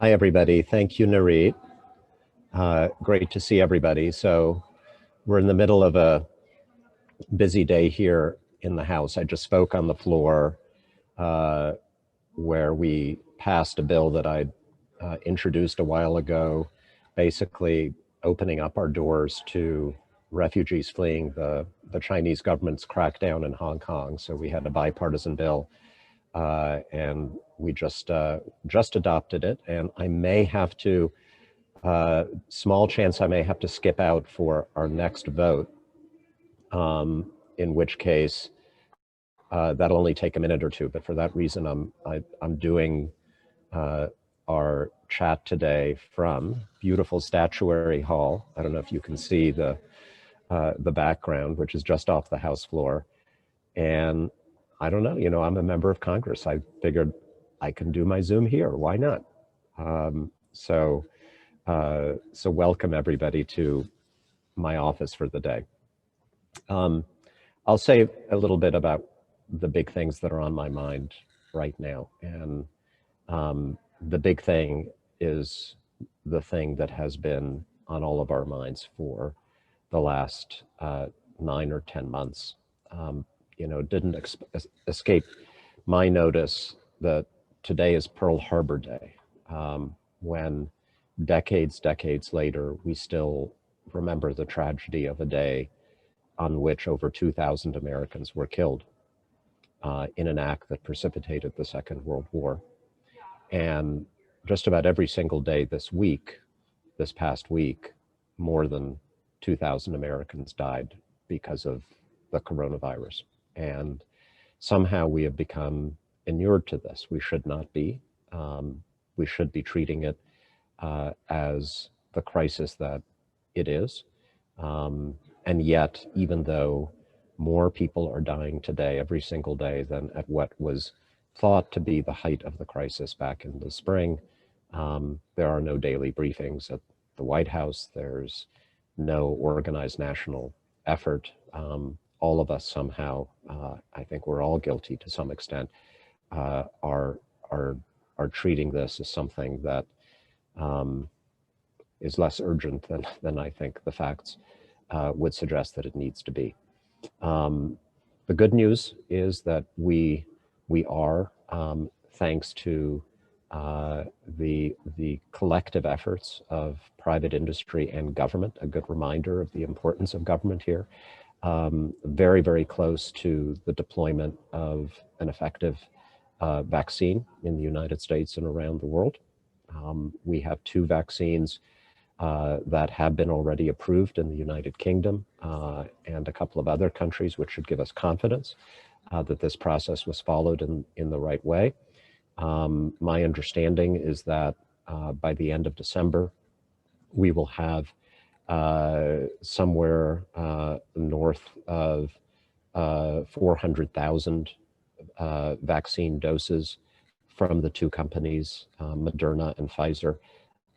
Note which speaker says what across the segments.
Speaker 1: Hi, everybody. Thank you, Narit. Great to see everybody. So we're in the middle of a busy day here in the House. I just spoke on the floor where we passed a bill that I introduced a while ago, basically opening up our doors to refugees fleeing the Chinese government's crackdown in Hong Kong. So we had a bipartisan bill and we just adopted it. And I may have to, small chance I may have to skip out for our next vote, in which case that'll only take a minute or two. But for that reason, I'm doing our chat today from beautiful Statuary Hall. I don't know if you can see the background, which is just off the House floor. And I don't know, I'm a member of Congress. I figured I can do my Zoom here. Why not? So welcome everybody to my office for the day. I'll say a little bit about the big things that are on my mind right now. And the big thing is the thing that has been on all of our minds for the last 9 or 10 months. Didn't escape my notice that today is Pearl Harbor Day, when decades later, we still remember the tragedy of a day on which over 2,000 Americans were killed in an act that precipitated the Second World War. And just about every single day this past week, more than 2,000 Americans died because of the coronavirus. And somehow we have become inured to this. We should not be. We should be treating it as the crisis that it is. And yet, even though more people are dying today, every single day, than at what was thought to be the height of the crisis back in the spring, there are no daily briefings at the White House. There's no organized national effort. All of us somehow, I think we're all guilty to some extent, are treating this as something that is less urgent than I think the facts would suggest that it needs to be. The good news is that we are, thanks to the collective efforts of private industry and government, a good reminder of the importance of government here, very close to the deployment of an effective vaccine in the United States and around the world. We have 2 vaccines that have been already approved in the United Kingdom and a couple of other countries, which should give us confidence that this process was followed in the right way. My understanding is that by the end of December, we will have somewhere north of 400,000 vaccine doses from the 2 companies, Moderna and Pfizer,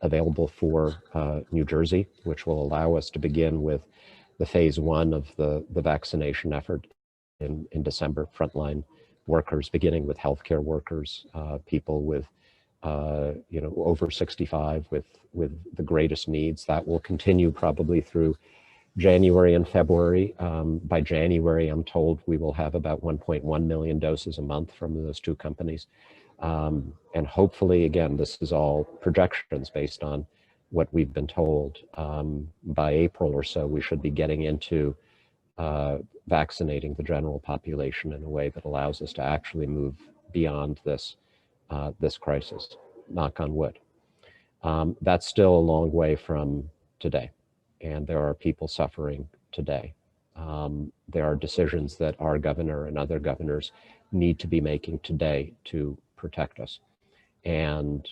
Speaker 1: available for New Jersey, which will allow us to begin with the phase 1 of the vaccination effort in December. Frontline workers, beginning with healthcare workers, people with over 65 with the greatest needs. That will continue probably through January and February. By January, I'm told we will have about 1.1 million doses a month from those 2 companies. And hopefully, again, this is all projections based on what we've been told. By April or so, we should be getting into vaccinating the general population in a way that allows us to actually move beyond this crisis, knock on wood. That's still a long way from today, and there are people suffering today. There are decisions that our governor and other governors need to be making today to protect us. And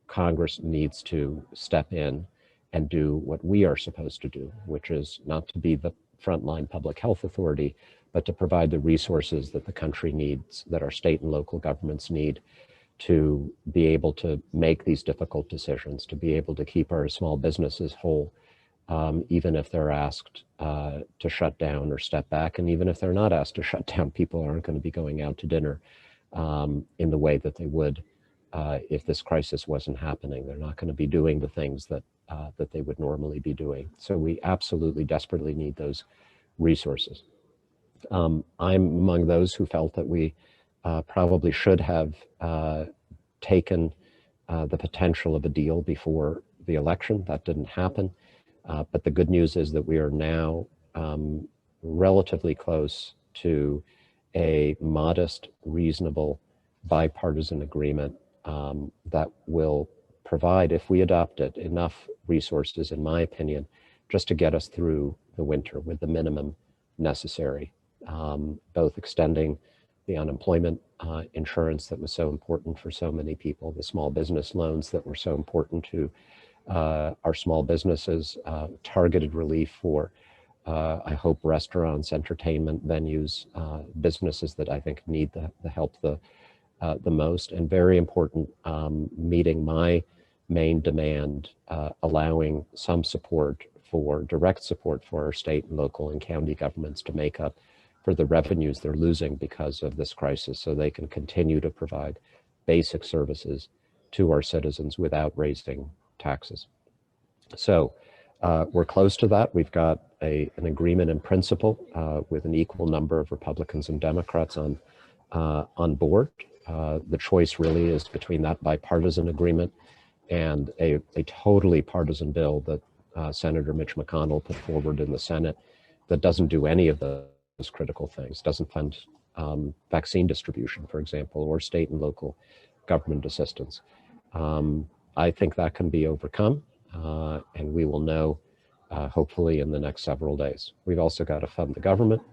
Speaker 1: Congress needs to step in and do what we are supposed to do, which is not to be the frontline public health authority, but to provide the resources that the country needs, that our state and local governments need, to be able to make these difficult decisions, to be able to keep our small businesses whole, even if they're asked to shut down or step back. And even if they're not asked to shut down, people aren't going to be going out to dinner in the way that they would if this crisis wasn't happening. They're not going to be doing the things that that they would normally be doing. So we absolutely desperately need those resources. I'm among those who felt that we probably should have taken the potential of a deal before the election. That didn't happen. But the good news is that we are now relatively close to a modest, reasonable, bipartisan agreement that will provide, if we adopt it, enough resources, in my opinion, just to get us through the winter with the minimum necessary, both extending the unemployment insurance that was so important for so many people, the small business loans that were so important to our small businesses, targeted relief for, I hope, restaurants, entertainment venues, businesses that I think need the help the most, and very important, meeting my main demand, allowing some support for direct support for our state and local and county governments to make up for the revenues they're losing because of this crisis, so they can continue to provide basic services to our citizens without raising taxes. So we're close to that. We've got an agreement in principle with an equal number of Republicans and Democrats on board. The choice really is between that bipartisan agreement and a totally partisan bill that Senator Mitch McConnell put forward in the Senate that doesn't do any of those critical things, doesn't fund vaccine distribution, for example, or state and local government assistance. I think that can be overcome, and we will know hopefully in the next several days. We've also got to fund the government,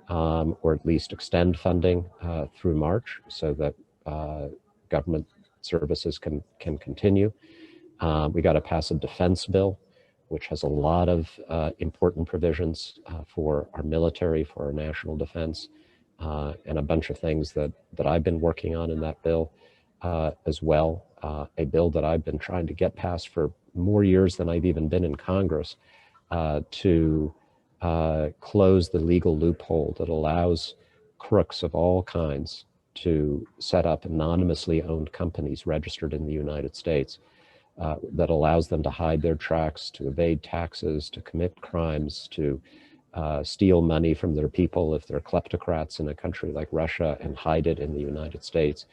Speaker 1: or at least extend funding through March so that government services can continue. We got to pass a defense bill, which has a lot of important provisions for our military, for our national defense, and a bunch of things that I've been working on in that bill as well. A bill that I've been trying to get passed for more years than I've even been in Congress, to close the legal loophole that allows crooks of all kinds to set up anonymously owned companies registered in the United States, that allows them to hide their tracks, to evade taxes, to commit crimes, to steal money from their people if they're kleptocrats in a country like Russia and hide it in the United States.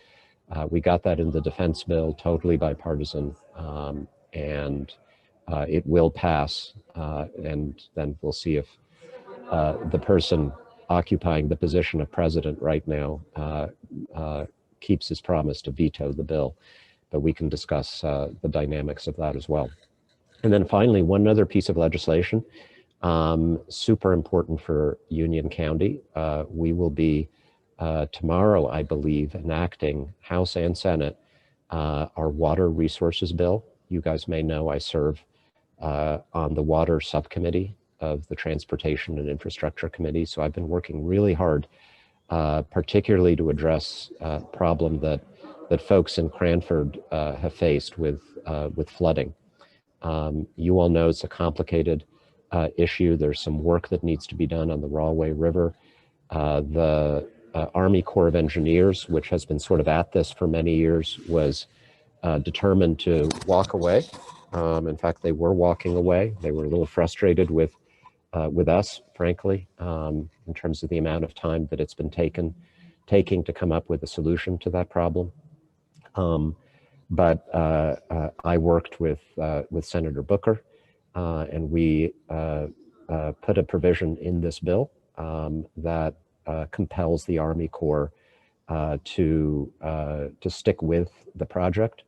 Speaker 1: We got that in the defense bill, totally bipartisan, and it will pass, and then we'll see if the person occupying the position of president right now keeps his promise to veto the bill. But we can discuss the dynamics of that as well. And then finally, one other piece of legislation, super important for Union County. We will be tomorrow, I believe, enacting House and Senate our water resources bill. You guys may know I serve on the water subcommittee of the Transportation and Infrastructure Committee. So I've been working really hard, particularly to address a problem that folks in Cranford have faced with flooding. You all know it's a complicated issue. There's some work that needs to be done on the Rahway River. The Army Corps of Engineers, which has been sort of at this for many years, was determined to walk away. In fact, they were walking away. They were a little frustrated with us, frankly, in terms of the amount of time that it's been taking to come up with a solution to that problem. But I worked with Senator Booker, and we put a provision in this bill that compels the Army Corps to stick with the project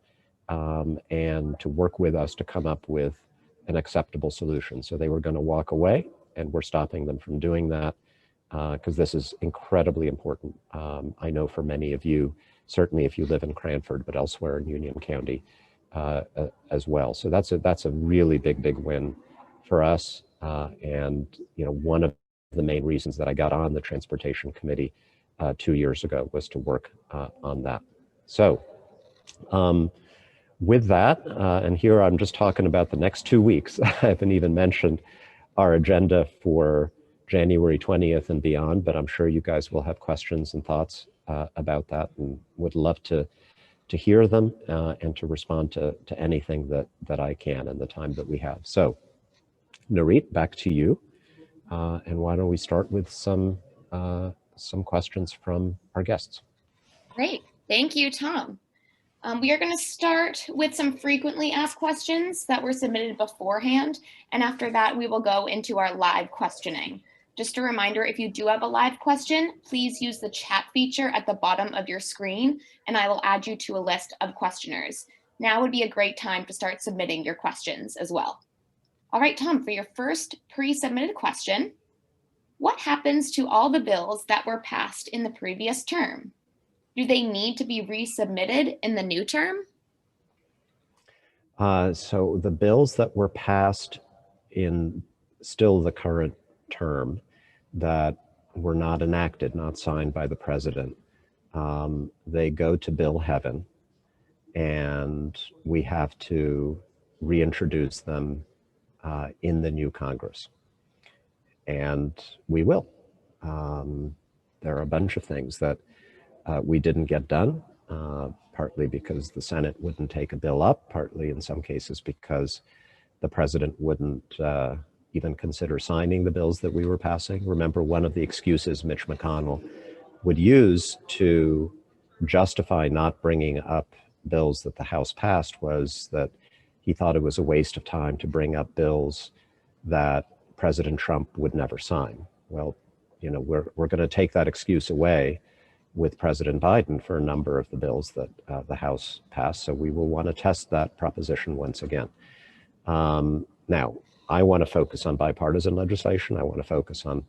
Speaker 1: and to work with us to come up with an acceptable solution. So they were going to walk away, and we're stopping them from doing that because this is incredibly important. I know for many of you, certainly if you live in Cranford, but elsewhere in Union County as well. So that's a really big win for us. And one of the main reasons that I got on the Transportation Committee 2 years ago was to work on that. So with that, and here I'm just talking about the next 2 weeks. I haven't even mentioned our agenda for January 20th and beyond, but I'm sure you guys will have questions and thoughts about that, and would love to hear them and to respond to anything that I can in the time that we have. So, Narit, back to you. And why don't we start with some questions from our guests?
Speaker 2: Great. Thank you, Tom. We are going to start with some frequently asked questions that were submitted beforehand. And after that, we will go into our live questioning. Just a reminder, if you do have a live question, please use the chat feature at the bottom of your screen, and I will add you to a list of questioners. Now would be a great time to start submitting your questions as well. All right, Tom, for your first pre-submitted question, what happens to all the bills that were passed in the previous term? Do they need to be resubmitted in the new term?
Speaker 1: So the bills that were passed in still the current term that were not enacted, not signed by the president, they go to bill heaven, and we have to reintroduce them in the new Congress. And we will. There are a bunch of things that we didn't get done, partly because the Senate wouldn't take a bill up, partly in some cases because the president wouldn't even consider signing the bills that we were passing. Remember, one of the excuses Mitch McConnell would use to justify not bringing up bills that the House passed was that he thought it was a waste of time to bring up bills that President Trump would never sign. Well, you know, we're going to take that excuse away with President Biden for a number of the bills that the House passed. So we will want to test that proposition once again. Now, I want to focus on bipartisan legislation. I want to focus on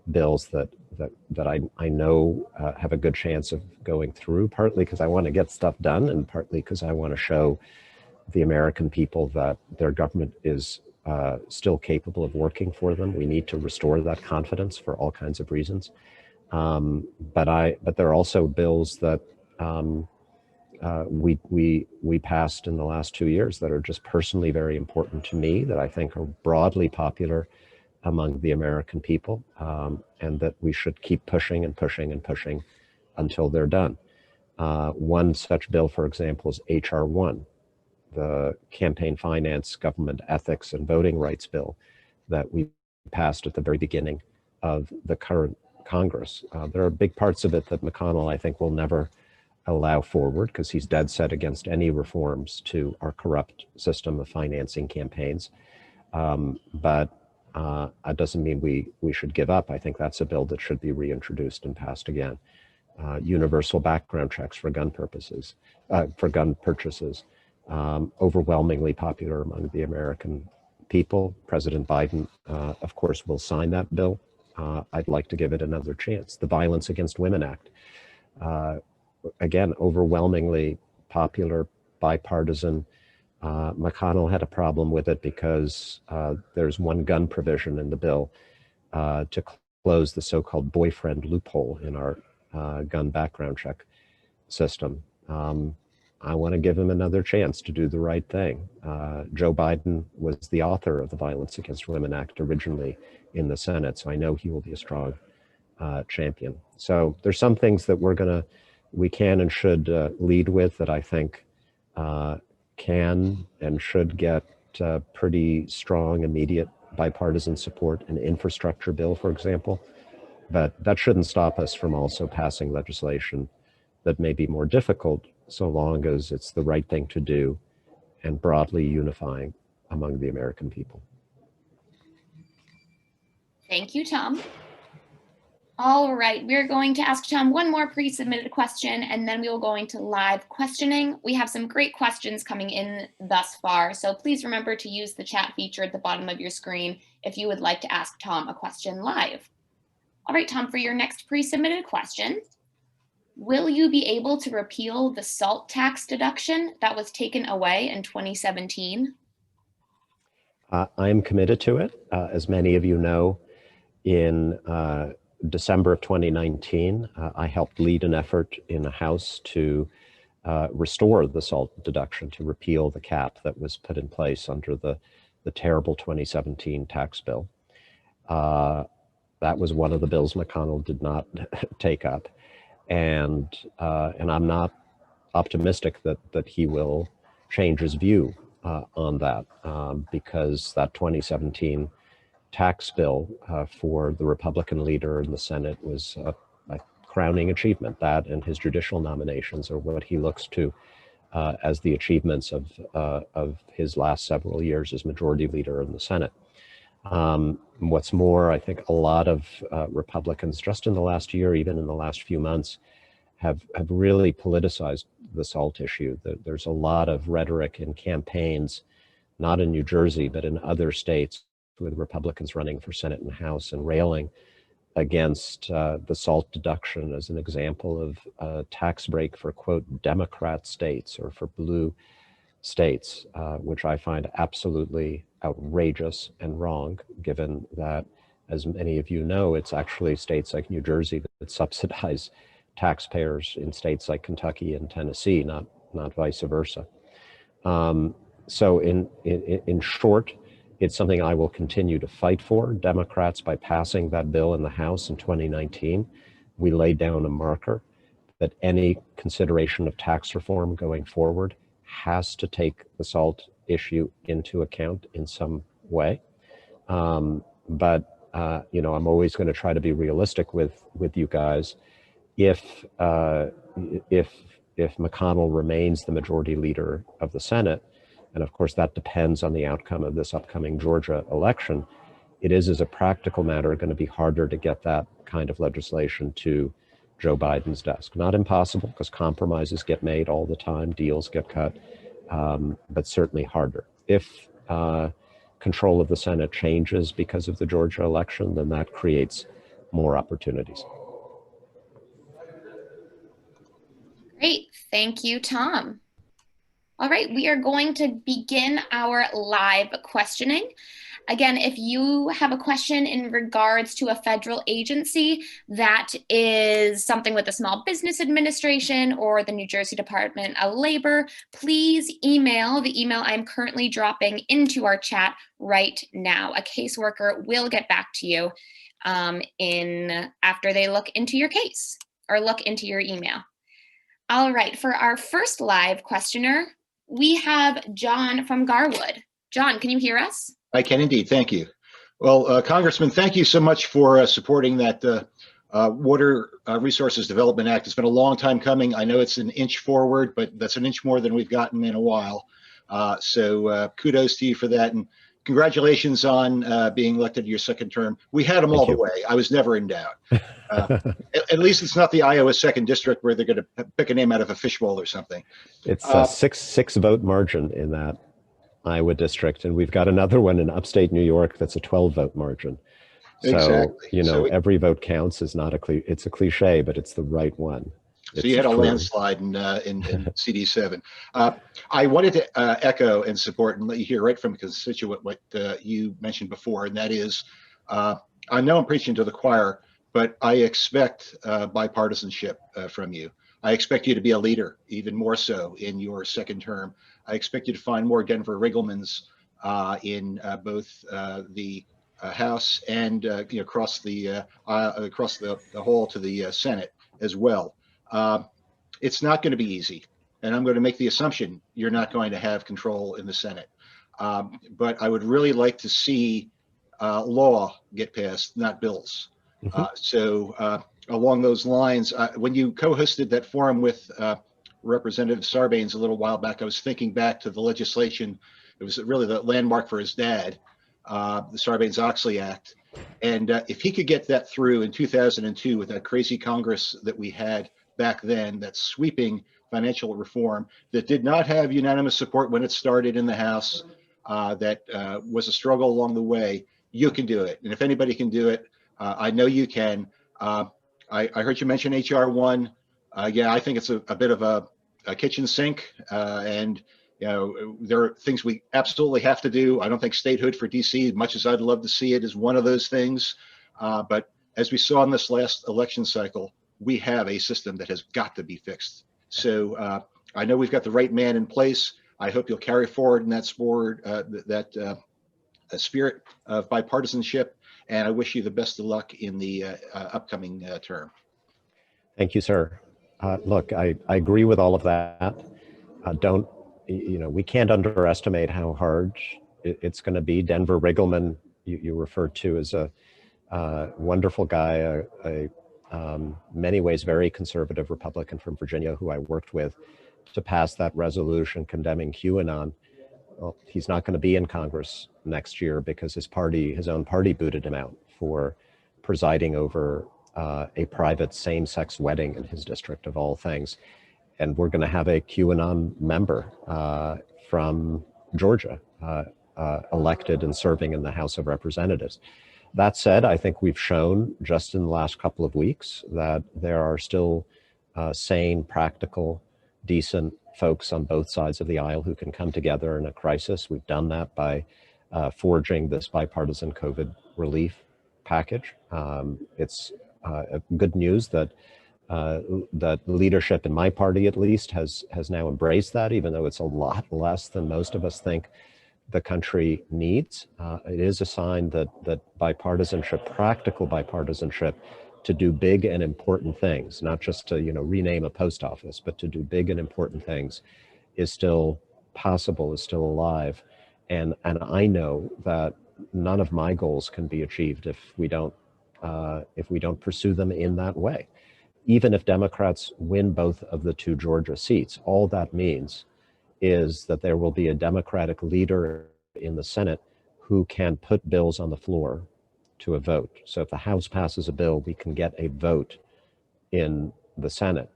Speaker 1: bills that I know have a good chance of going through, partly because I want to get stuff done and partly because I want to show the American people that their government is still capable of working for them. We need to restore that confidence for all kinds of reasons. But there are also bills that we passed in the last 2 years that are just personally very important to me, that I think are broadly popular among the American people, and that we should keep pushing and pushing and pushing until they're done. One such bill, for example, is H.R. 1, the Campaign Finance, Government Ethics, and Voting Rights Bill that we passed at the very beginning of the current Congress. There are big parts of it that McConnell, I think, will never allow forward because he's dead set against any reforms to our corrupt system of financing campaigns. But that doesn't mean we should give up. I think that's a bill that should be reintroduced and passed again. Universal background checks for gun purposes, for gun purchases, overwhelmingly popular among the American people. President Biden, of course, will sign that bill. I'd like to give it another chance. The Violence Against Women Act, again, overwhelmingly popular, bipartisan. McConnell had a problem with it because there's one gun provision in the bill to close the so-called boyfriend loophole in our gun background check system. I want to give him another chance to do the right thing. Joe Biden was the author of the Violence Against Women Act originally in the Senate, so I know he will be a strong champion. So there's some things that we can and should lead with that I think can and should get pretty strong, immediate bipartisan support. An infrastructure bill, for example, but that shouldn't stop us from also passing legislation that may be more difficult, so long as it's the right thing to do and broadly unifying among the American people.
Speaker 2: Thank you, Tom. All right, we're going to ask Tom one more pre-submitted question, and then we will go into live questioning. We have some great questions coming in thus far, so please remember to use the chat feature at the bottom of your screen if you would like to ask Tom a question live. All right, Tom, for your next pre-submitted question, will you be able to repeal the SALT tax deduction that was taken away in 2017?
Speaker 1: I am committed to it. As many of you know, in December of 2019, I helped lead an effort in the House to restore the SALT deduction, to repeal the cap that was put in place under the terrible 2017 tax bill. That was one of the bills McConnell did not take up. And I'm not optimistic that he will change his view on that, because that 2017 tax bill for the Republican leader in the Senate was a crowning achievement. That and his judicial nominations are what he looks to as the achievements of his last several years as majority leader in the Senate. What's more, I think a lot of Republicans just in the last year, even in the last few months, have really politicized the SALT issue. There's a lot of rhetoric in campaigns, not in New Jersey, but in other states, with Republicans running for Senate and House and railing against the SALT deduction as an example of a tax break for, quote, Democrat states or for blue states, which I find absolutely outrageous and wrong, given that, as many of you know, it's actually states like New Jersey that subsidize taxpayers in states like Kentucky and Tennessee, not vice versa. So in short, it's something I will continue to fight for. Democrats, by passing that bill in the House in 2019, we laid down a marker that any consideration of tax reform going forward has to take the SALT issue into account in some way. But you know, I'm always going to try to be realistic with you guys. If McConnell remains the majority leader of the Senate, and of course that depends on the outcome of this upcoming Georgia election, it is, as a practical matter, going to be harder to get that kind of legislation to Joe Biden's desk. Not impossible, because compromises get made all the time, deals get cut, but certainly harder. If control of the Senate changes because of the Georgia election, then that creates more opportunities.
Speaker 2: Great. Thank you, Tom. All right, we are going to begin our live questioning. Again, if you have a question in regards to a federal agency that is something with the Small Business Administration or the New Jersey Department of Labor, please email the email I'm currently dropping into our chat right now. A caseworker will get back to you after they look into your case or look into your email. All right, for our first live questioner, we have John from Garwood. John, can you hear us?
Speaker 3: I can indeed. Thank you. Well, Congressman, thank you so much for supporting that Water Resources Development Act. It's been a long time coming. I know it's an inch forward, but that's an inch more than we've gotten in a while. So kudos to you for that. And congratulations on being elected to your second term. We had them all the way. I was never in doubt. At least it's not the Iowa 2nd District where they're going to pick a name out of a fishbowl or something.
Speaker 1: It's a six vote margin in that Iowa district, and we've got another one in upstate New York that's a 12-vote margin. So, exactly. You know, every vote counts is not it's a cliche, but it's the right one.
Speaker 3: So you had a landslide in CD7. I wanted to echo and support and let you hear right from a constituent what you mentioned before, and that is, I know I'm preaching to the choir, but I expect bipartisanship from you. I expect you to be a leader, even more so in your second term. I expect you to find more Denver Rigglemans in both the House and across the hall to the Senate as well. It's not going to be easy, and I'm going to make the assumption you're not going to have control in the Senate. But I would really like to see law get passed, not bills. So along those lines, when you co-hosted that forum with Representative Sarbanes a little while back, I was thinking back to the legislation. It was really the landmark for his dad, the Sarbanes-Oxley Act. And if he could get that through in 2002 with that crazy Congress that we had back then, that sweeping financial reform that did not have unanimous support when it started in the House, that was a struggle along the way, you can do it. And if anybody can do it, I know you can. I heard you mention HR 1. Yeah, I think it's a bit of a kitchen sink, and you know, there are things we absolutely have to do. I don't think statehood for DC, much as I'd love to see it, is one of those things. But as we saw in this last election cycle, we have a system that has got to be fixed. So I know we've got the right man in place. I hope you'll carry forward in that spirit of bipartisanship. And I wish you the best of luck in the upcoming term.
Speaker 1: Thank you, sir. Look, I agree with all of that. We can't underestimate how hard it's going to be. Denver Riggleman, you referred to as a wonderful guy, many ways very conservative Republican from Virginia who I worked with to pass that resolution condemning QAnon. Well, he's not going to be in Congress next year because his own party booted him out for presiding over a private same-sex wedding in his district of all things. And we're going to have a QAnon member from Georgia elected and serving in the House of Representatives. That said, I think we've shown just in the last couple of weeks that there are still sane, practical, decent folks on both sides of the aisle who can come together in a crisis. We've done that by forging this bipartisan COVID relief package. It's good news that that leadership in my party, at least, has now embraced that, even though it's a lot less than most of us think the country needs. It is a sign that bipartisanship, practical bipartisanship, to do big and important things, not just to rename a post office, but to do big and important things, is still possible, is still alive. And I know that none of my goals can be achieved if we don't pursue them in that way. Even if Democrats win both of the 2 Georgia seats, all that means is that there will be a Democratic leader in the Senate who can put bills on the floor to a vote. So if the House passes a bill, we can get a vote in the Senate.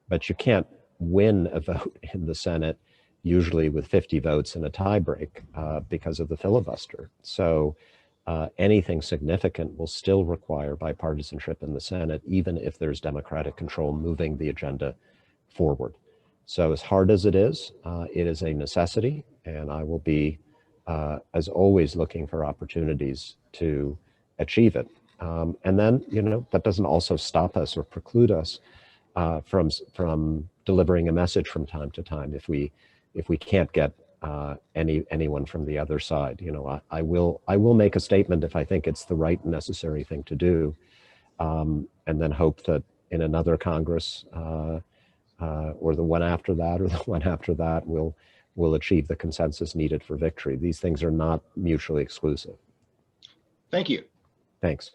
Speaker 1: But you can't win a vote in the Senate usually with 50 votes and a tie break because of the filibuster. So anything significant will still require bipartisanship in the Senate, even if there's Democratic control moving the agenda forward. So as hard as it is a necessity, and I will be, as always, looking for opportunities to achieve it. And then, that doesn't also stop us or preclude us from delivering a message from time to time if we can't get anyone from the other side. I will make a statement if I think it's the right necessary thing to do, and then hope that in another Congress or the one after that or the one after that will achieve the consensus needed for victory. These things are not mutually exclusive.
Speaker 3: Thank you.
Speaker 1: Thanks.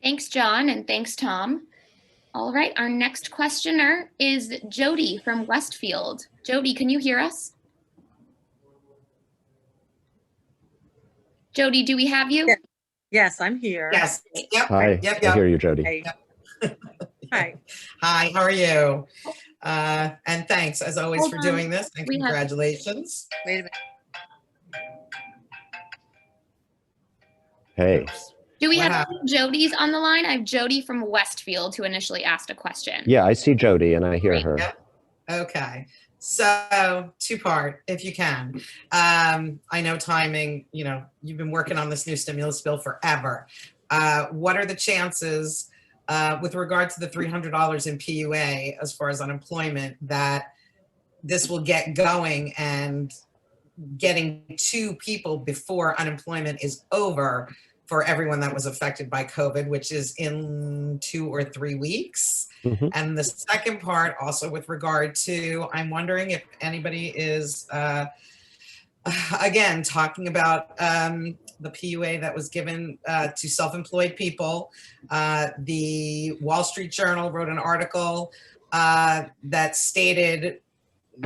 Speaker 2: Thanks, John, and thanks, Tom. All right, our next questioner is Jody from Westfield. Jody, can you hear us? Jody, do we have you?
Speaker 4: Yes, I'm here.
Speaker 5: Yes. Yep.
Speaker 1: Hi.
Speaker 5: Yep.
Speaker 1: I hear you, Jody.
Speaker 4: Hey. Hi.
Speaker 5: Hi. How are you? And thanks, as always,
Speaker 2: Hold
Speaker 5: for
Speaker 2: on.
Speaker 5: doing this. And
Speaker 2: We have-
Speaker 5: congratulations.
Speaker 4: Wait a minute.
Speaker 1: Hey.
Speaker 2: Do we
Speaker 5: What
Speaker 2: have
Speaker 5: happened?
Speaker 2: Jody's on the line? I have Jody from Westfield who initially asked a question.
Speaker 1: Yeah, I see Jody and I hear
Speaker 2: Great.
Speaker 1: her.
Speaker 5: Yep. Okay. So 2-part, if you can. I know timing, you've been working on this new stimulus bill forever. What are the chances with regard to the $300 in PUA as far as unemployment that this will get going and getting to people before unemployment is over for everyone that was affected by COVID, which is in 2 or 3 weeks?
Speaker 1: Mm-hmm.
Speaker 5: And the second part, also with regard to, I'm wondering if anybody is, again, talking about the PUA that was given to self-employed people. The Wall Street Journal wrote an article that stated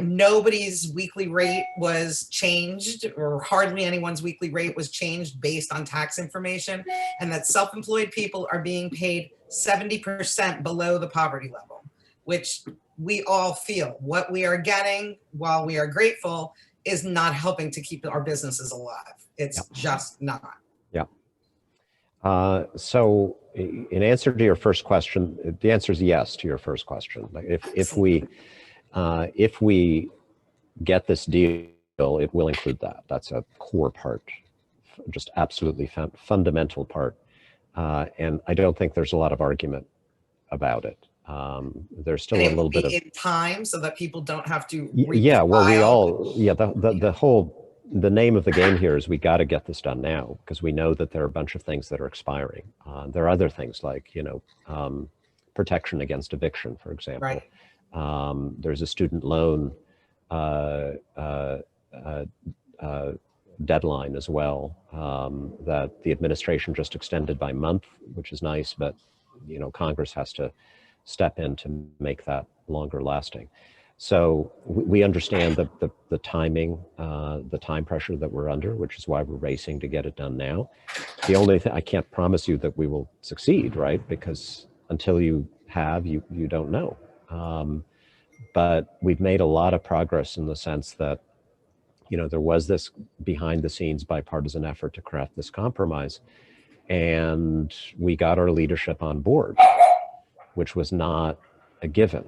Speaker 5: nobody's weekly rate was changed, or hardly anyone's weekly rate was changed based on tax information, and that self-employed people are being paid 70% below the poverty level, which we all feel. What we are getting, while we are grateful, is not helping to keep our businesses alive. It's just not.
Speaker 1: Yeah. So in answer to your first question, the answer is yes to your first question. Like if we get this deal, it will include that. That's a core part, just absolutely fundamental part. And I don't think there's a lot of argument about it. There's still a little bit of
Speaker 5: in time so that people don't have to
Speaker 1: yeah, well, we
Speaker 5: refile.
Speaker 1: all, yeah, the name of the game here is we got to get this done now, because we know that there are a bunch of things that are expiring. There are other things like, protection against eviction, for example.
Speaker 5: Right.
Speaker 1: There's a student loan deadline as well, that the administration just extended by a month, which is nice, but Congress has to step in to make that longer lasting. So we understand the timing, the time pressure that we're under, which is why we're racing to get it done now. The only thing, I can't promise you that we will succeed, right? Because until you have, you don't know. But we've made a lot of progress in the sense that, there was this behind the scenes bipartisan effort to craft this compromise, and we got our leadership on board, which was not a given.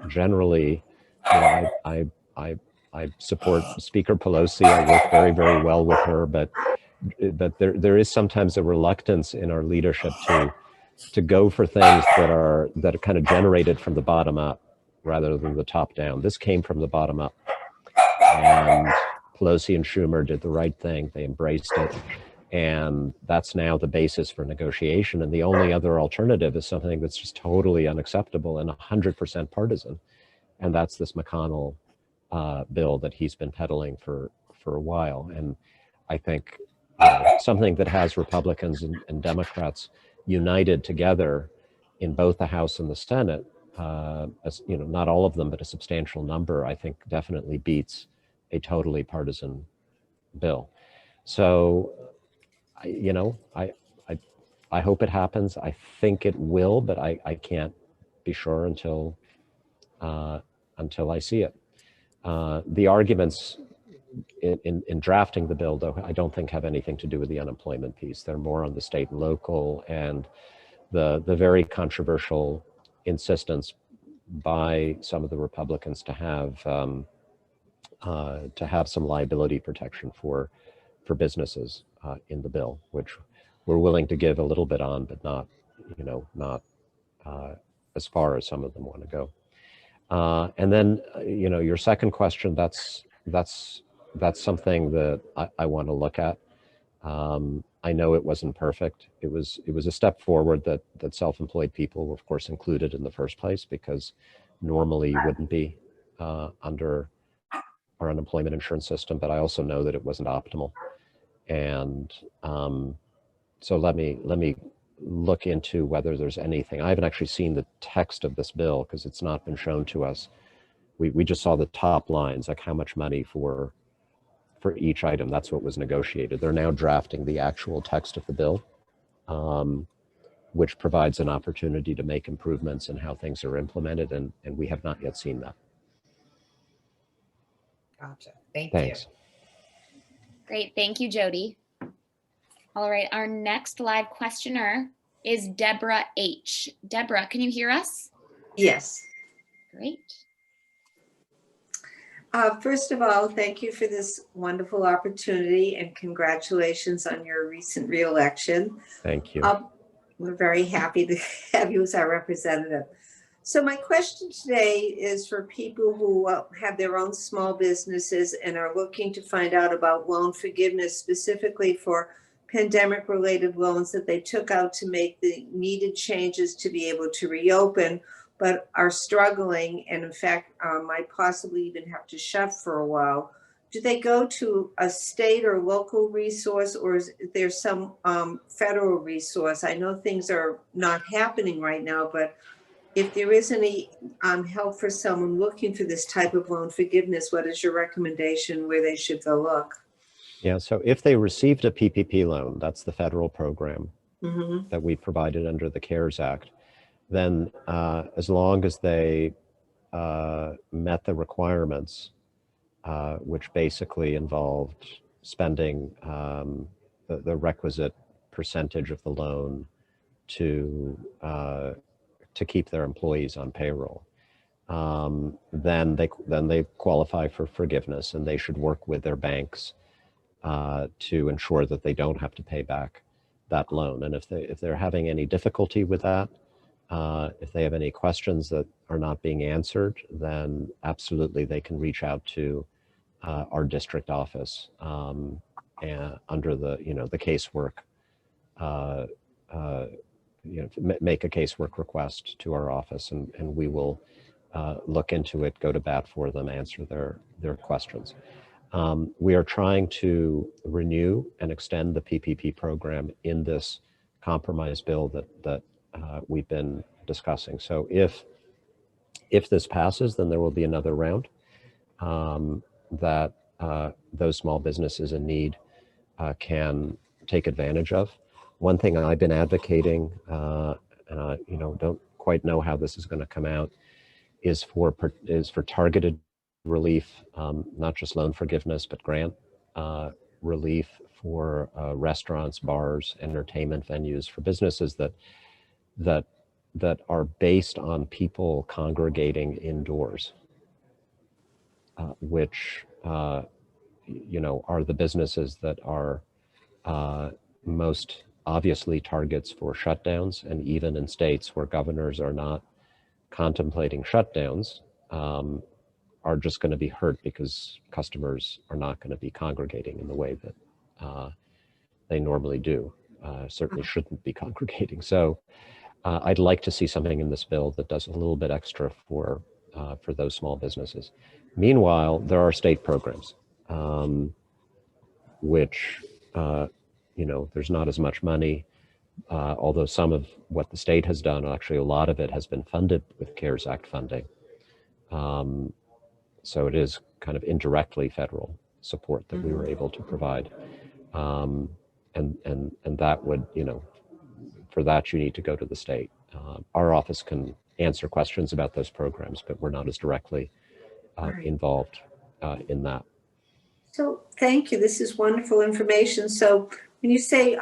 Speaker 1: Generally, I support Speaker Pelosi. I work very, very well with her, but there is sometimes a reluctance in our leadership to go for things that are kind of generated from the bottom up rather than the top down. This came from the bottom up, and Pelosi and Schumer did the right thing. They embraced it, and that's now the basis for negotiation. And the only other alternative is something that's just totally unacceptable and 100% partisan, and that's this McConnell bill that he's been peddling for a while. And I think something that has Republicans and Democrats united together in both the House and the Senate, not all of them, but a substantial number, I think definitely beats a totally partisan bill. So, I hope it happens. I think it will, but I can't be sure until I see it. The arguments in drafting the bill, though, I don't think have anything to do with the unemployment piece. They're more on the state and local, and the very controversial insistence by some of the Republicans to have some liability protection for businesses in the bill, which we're willing to give a little bit on, but not as far as some of them want to go. And then, your second question, that's something that I want to look at. I know it wasn't perfect. It was a step forward that self-employed people were, of course, included in the first place, because normally you wouldn't be under our unemployment insurance system. But I also know that it wasn't optimal, and so let me look into whether there's anything. I haven't actually seen the text of this bill because it's not been shown to us. We just saw the top lines, like how much money for each item. That's what was negotiated. They're now drafting the actual text of the bill, which provides an opportunity to make improvements in how things are implemented, and we have not yet seen that.
Speaker 5: Gotcha. Thank
Speaker 1: Thanks.
Speaker 5: you.
Speaker 2: Great. Thank you, Jody. All right. Our next live questioner is Deborah H. Deborah, can you hear us?
Speaker 6: Yes.
Speaker 2: Great.
Speaker 6: First of all, thank you for this wonderful opportunity and congratulations on your recent reelection.
Speaker 1: Thank you.
Speaker 6: We're very happy to have you as our representative. So my question today is for people who have their own small businesses and are looking to find out about loan forgiveness, specifically for pandemic-related loans that they took out to make the needed changes to be able to reopen, but are struggling and in fact might possibly even have to shut for a while. Do they go to a state or local resource, or is there some federal resource? I know things are not happening right now, but if there is any help for someone looking for this type of loan forgiveness, what is your recommendation where they should go look?
Speaker 1: Yeah, so if they received a PPP loan, that's the federal program that we provided under the CARES Act, then as long as they met the requirements, which basically involved spending the requisite percentage of the loan to keep their employees on payroll, then they qualify for forgiveness, and they should work with their banks to ensure that they don't have to pay back that loan. And if they're having any difficulty with that, if they have any questions that are not being answered, then absolutely they can reach out to our district office and under the casework make a casework request to our office, and we will look into it, go to bat for them, answer their questions. We are trying to renew and extend the PPP program in this compromise bill that we've been discussing. So if this passes, then there will be another round that those small businesses in need can take advantage of. One thing I've been advocating, don't quite know how this is going to come out, is for targeted relief, not just loan forgiveness, but grant relief for restaurants, bars, entertainment venues, for businesses that are based on people congregating indoors, which are the businesses that are most obviously targets for shutdowns. And even in states where governors are not contemplating shutdowns, are just going to be hurt because customers are not going to be congregating in the way that they normally do. Certainly shouldn't be congregating. So I'd like to see something in this bill that does a little bit extra for those small businesses. Meanwhile, there are state programs, which, there's not as much money, although some of what the state has done, actually a lot of it has been funded with CARES Act funding. So it is kind of indirectly federal support that we were able to provide. And that would, for that you need to go to the state. Our office can answer questions about those programs, but we're not as directly involved in that.
Speaker 6: So thank you. This is wonderful information. So when you say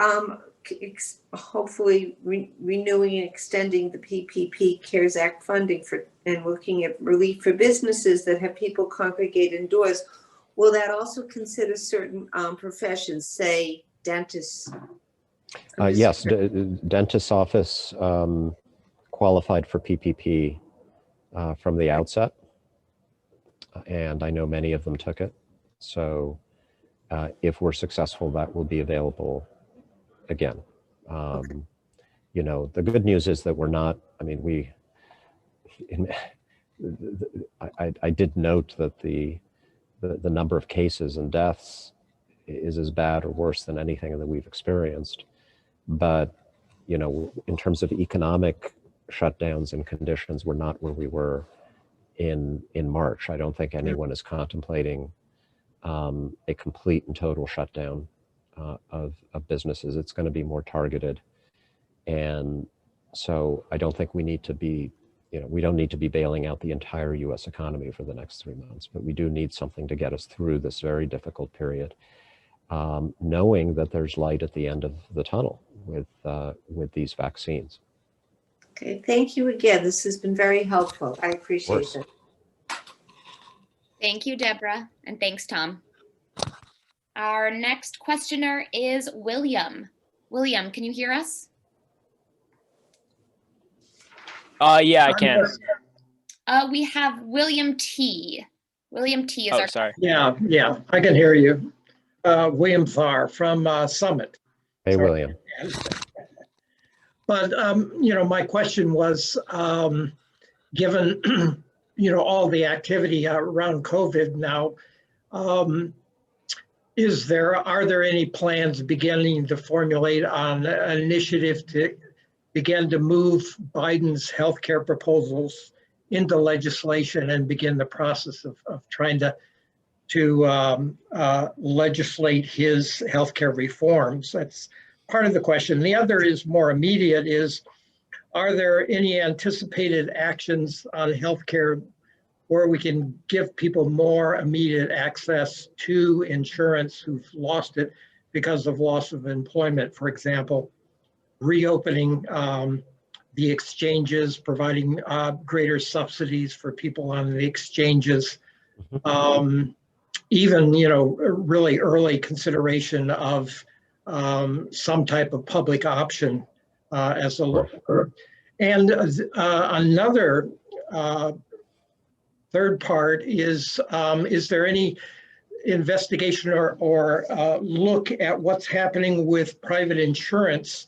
Speaker 6: hopefully renewing and extending the PPP CARES Act funding and looking at relief for businesses that have people congregate indoors, will that also consider certain professions, say dentists?
Speaker 1: Yes, dentist's office qualified for PPP from the outset, and I know many of them took it. So if we're successful, that will be available again. The good news is that we're not, I did note that the number of cases and deaths is as bad or worse than anything that we've experienced. But, in terms of economic shutdowns and conditions, we're not where we were in March. I don't think anyone is contemplating a complete and total shutdown of businesses. It's going to be more targeted. And so I don't think we need to be, we don't need to be bailing out the entire US economy for the next 3 months, but we do need something to get us through this very difficult period, knowing that there's light at the end of the tunnel with these vaccines.
Speaker 6: Okay, thank you again. This has been very helpful. I appreciate it.
Speaker 2: Thank you, Deborah, and thanks, Tom. Our next questioner is William. William, can you hear us?
Speaker 7: Yeah, I can.
Speaker 2: We have William T. William T is our.
Speaker 7: Sorry.
Speaker 8: Yeah, I can hear you. William Farr from Summit.
Speaker 1: Hey, sorry. William.
Speaker 8: But, my question was, given, all the activity around COVID now, are there any plans beginning to formulate on an initiative to begin to move Biden's healthcare proposals into legislation and begin the process of trying to legislate his healthcare reforms? That's part of the question. The other is more immediate, are there any anticipated actions on healthcare where we can give people more immediate access to insurance who've lost it because of loss of employment? For example, reopening the exchanges, providing greater subsidies for people on the exchanges, even, really early consideration of some type of public option as a look. And another third part is there any investigation or look at what's happening with private insurance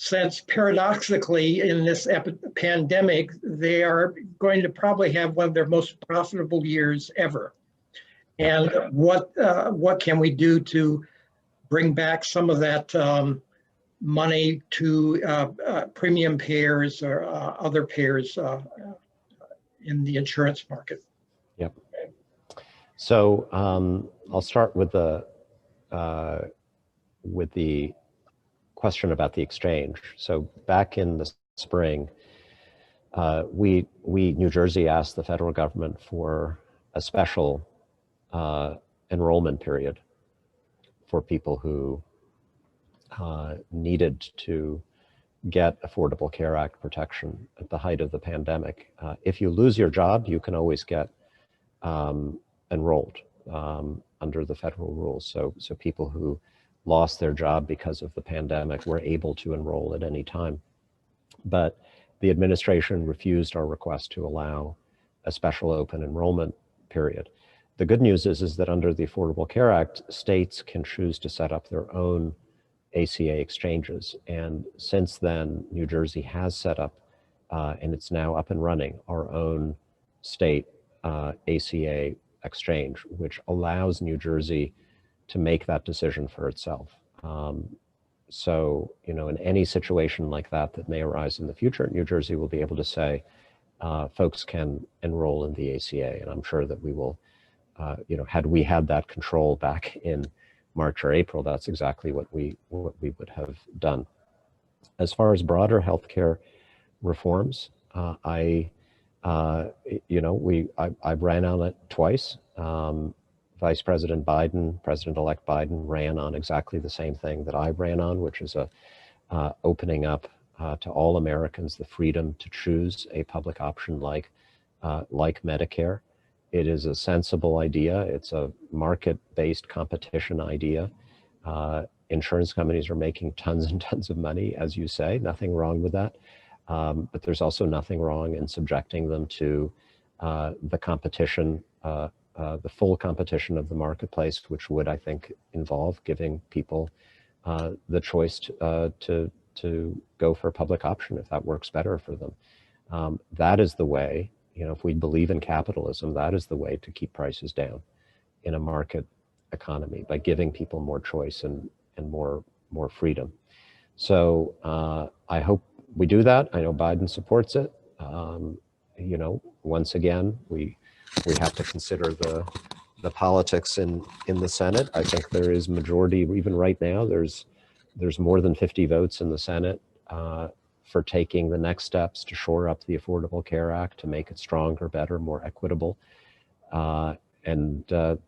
Speaker 8: since paradoxically in this pandemic, they are going to probably have one of their most profitable years ever. And what can we do to bring back some of that money to premium payers or other payers in the insurance market?
Speaker 1: Yep. So I'll start with the question about the exchange. So back in the spring, we New Jersey asked the federal government for a special enrollment period for people who needed to get Affordable Care Act protection at the height of the pandemic. If you lose your job, you can always get enrolled under the federal rules. So people who lost their job because of the pandemic were able to enroll at any time. But the administration refused our request to allow a special open enrollment period. The good news is that under the Affordable Care Act, states can choose to set up their own ACA exchanges. And since then, New Jersey has set up, and it's now up and running, our own state ACA exchange, which allows New Jersey to make that decision for itself. So, in any situation like that may arise in the future, New Jersey will be able to say, folks can enroll in the ACA. And I'm sure that we will, had we had that control back in March or April, that's exactly what we would have done. As far as broader healthcare reforms, I ran on it twice. Vice President Biden, President-elect Biden, ran on exactly the same thing that I ran on, which is opening up to all Americans the freedom to choose a public option like Medicare. It is a sensible idea. It's a market-based competition idea. Insurance companies are making tons and tons of money, as you say, nothing wrong with that. But there's also nothing wrong in subjecting them to the competition, the full competition of the marketplace, which would, I think, involve giving people the choice to go for a public option if that works better for them. That is the way, if we believe in capitalism, that is the way to keep prices down in a market economy, by giving people more choice and more freedom. So I hope we do that. I know Biden supports it. Once again, we have to consider the politics in the Senate. I think there is majority, even right now, there's more than 50 votes in the Senate for taking the next steps to shore up the Affordable Care Act, to make it stronger, better, more equitable. And the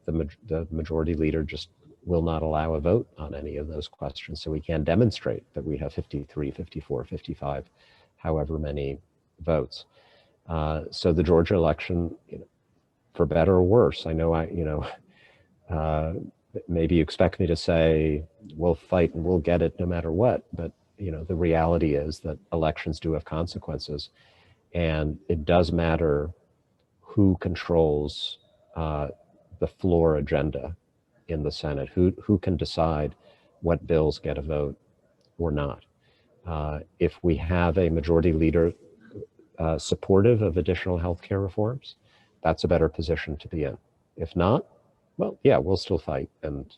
Speaker 1: majority leader just will not allow a vote on any of those questions. So we can demonstrate that we have 53, 54, 55, however many votes. So the Georgia election, for better or worse, I know maybe you expect me to say we'll fight and we'll get it no matter what, but the reality is that elections do have consequences, and it does matter who controls the floor agenda in the Senate, who can decide what bills get a vote or not. If we have a majority leader supportive of additional healthcare reforms, that's a better position to be in. If not, well, yeah, we'll still fight and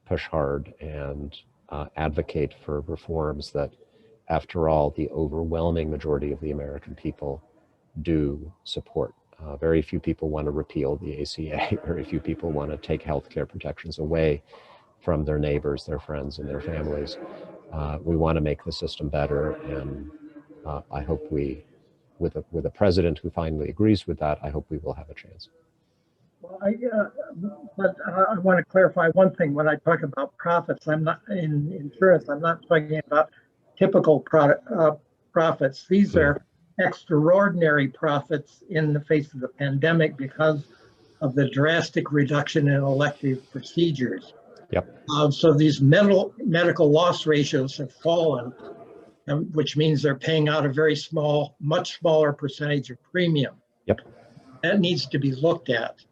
Speaker 1: push hard and advocate for reforms that, after all, the overwhelming majority of the American people do support. Very few people want to repeal the ACA. Very few people want to take healthcare protections away from their neighbors, their friends, and their families. We want to make the system better, and I hope with a president who finally agrees with that, I hope we will have a chance.
Speaker 8: Well, I want to clarify one thing. When I talk about profits, I'm not in insurance. I'm not talking about typical profits. These are extraordinary profits in the face of the pandemic because of the drastic reduction in elective procedures.
Speaker 1: Yep.
Speaker 8: So these medical loss ratios have fallen, which means they're paying out a very small, much smaller percentage of premium.
Speaker 1: Yep.
Speaker 8: That needs to be looked at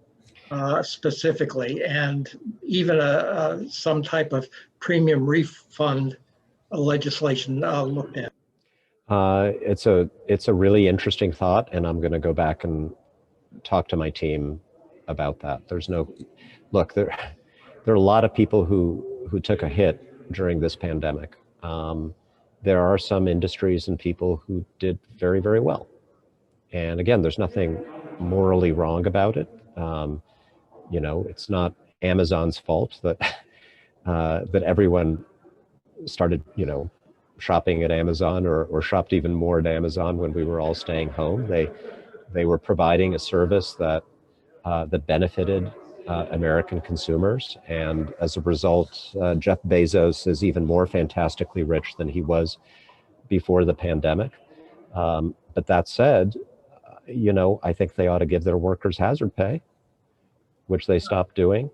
Speaker 8: specifically, and even some type of premium refund legislation looked at?
Speaker 1: It's a really interesting thought, and I'm going to go back and talk to my team about that. There's no look there. There are a lot of people who took a hit during this pandemic. There are some industries and people who did very, very well. And again, there's nothing morally wrong about it. You know, it's not Amazon's fault that that everyone started, you know, shopping at Amazon or shopped even more at Amazon when we were all staying home. They were providing a service that that benefited American consumers, and as a result, Jeff Bezos is even more fantastically rich than he was before the pandemic. But that said, you know, I think they ought to give their workers hazard pay, which they stopped doing,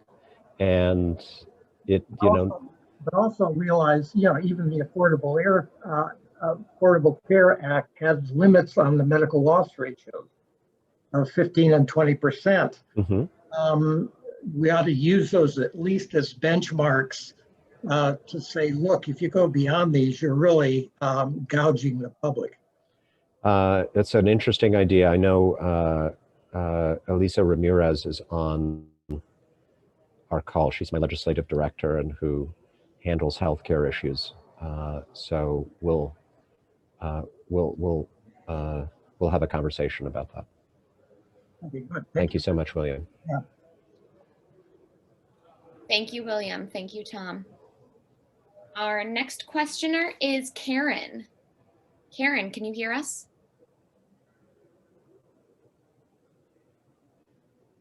Speaker 1: and it, you know.
Speaker 8: But also realize, you know, even the Affordable Care Act has limits on the medical loss ratio of 15 and 20%.
Speaker 1: Mm-hmm.
Speaker 8: We ought to use those at least as benchmarks to say, look, if you go beyond these, you're really gouging the public.
Speaker 1: It's an interesting idea. I know Elisa Ramirez is on our call. She's my legislative director and who handles healthcare issues. So we'll have a conversation about that.
Speaker 8: Okay, good.
Speaker 1: Thank you so much, William.
Speaker 8: Yeah.
Speaker 2: Thank you, William. Thank you, Tom. Our next questioner is Karen. Karen, can you hear us?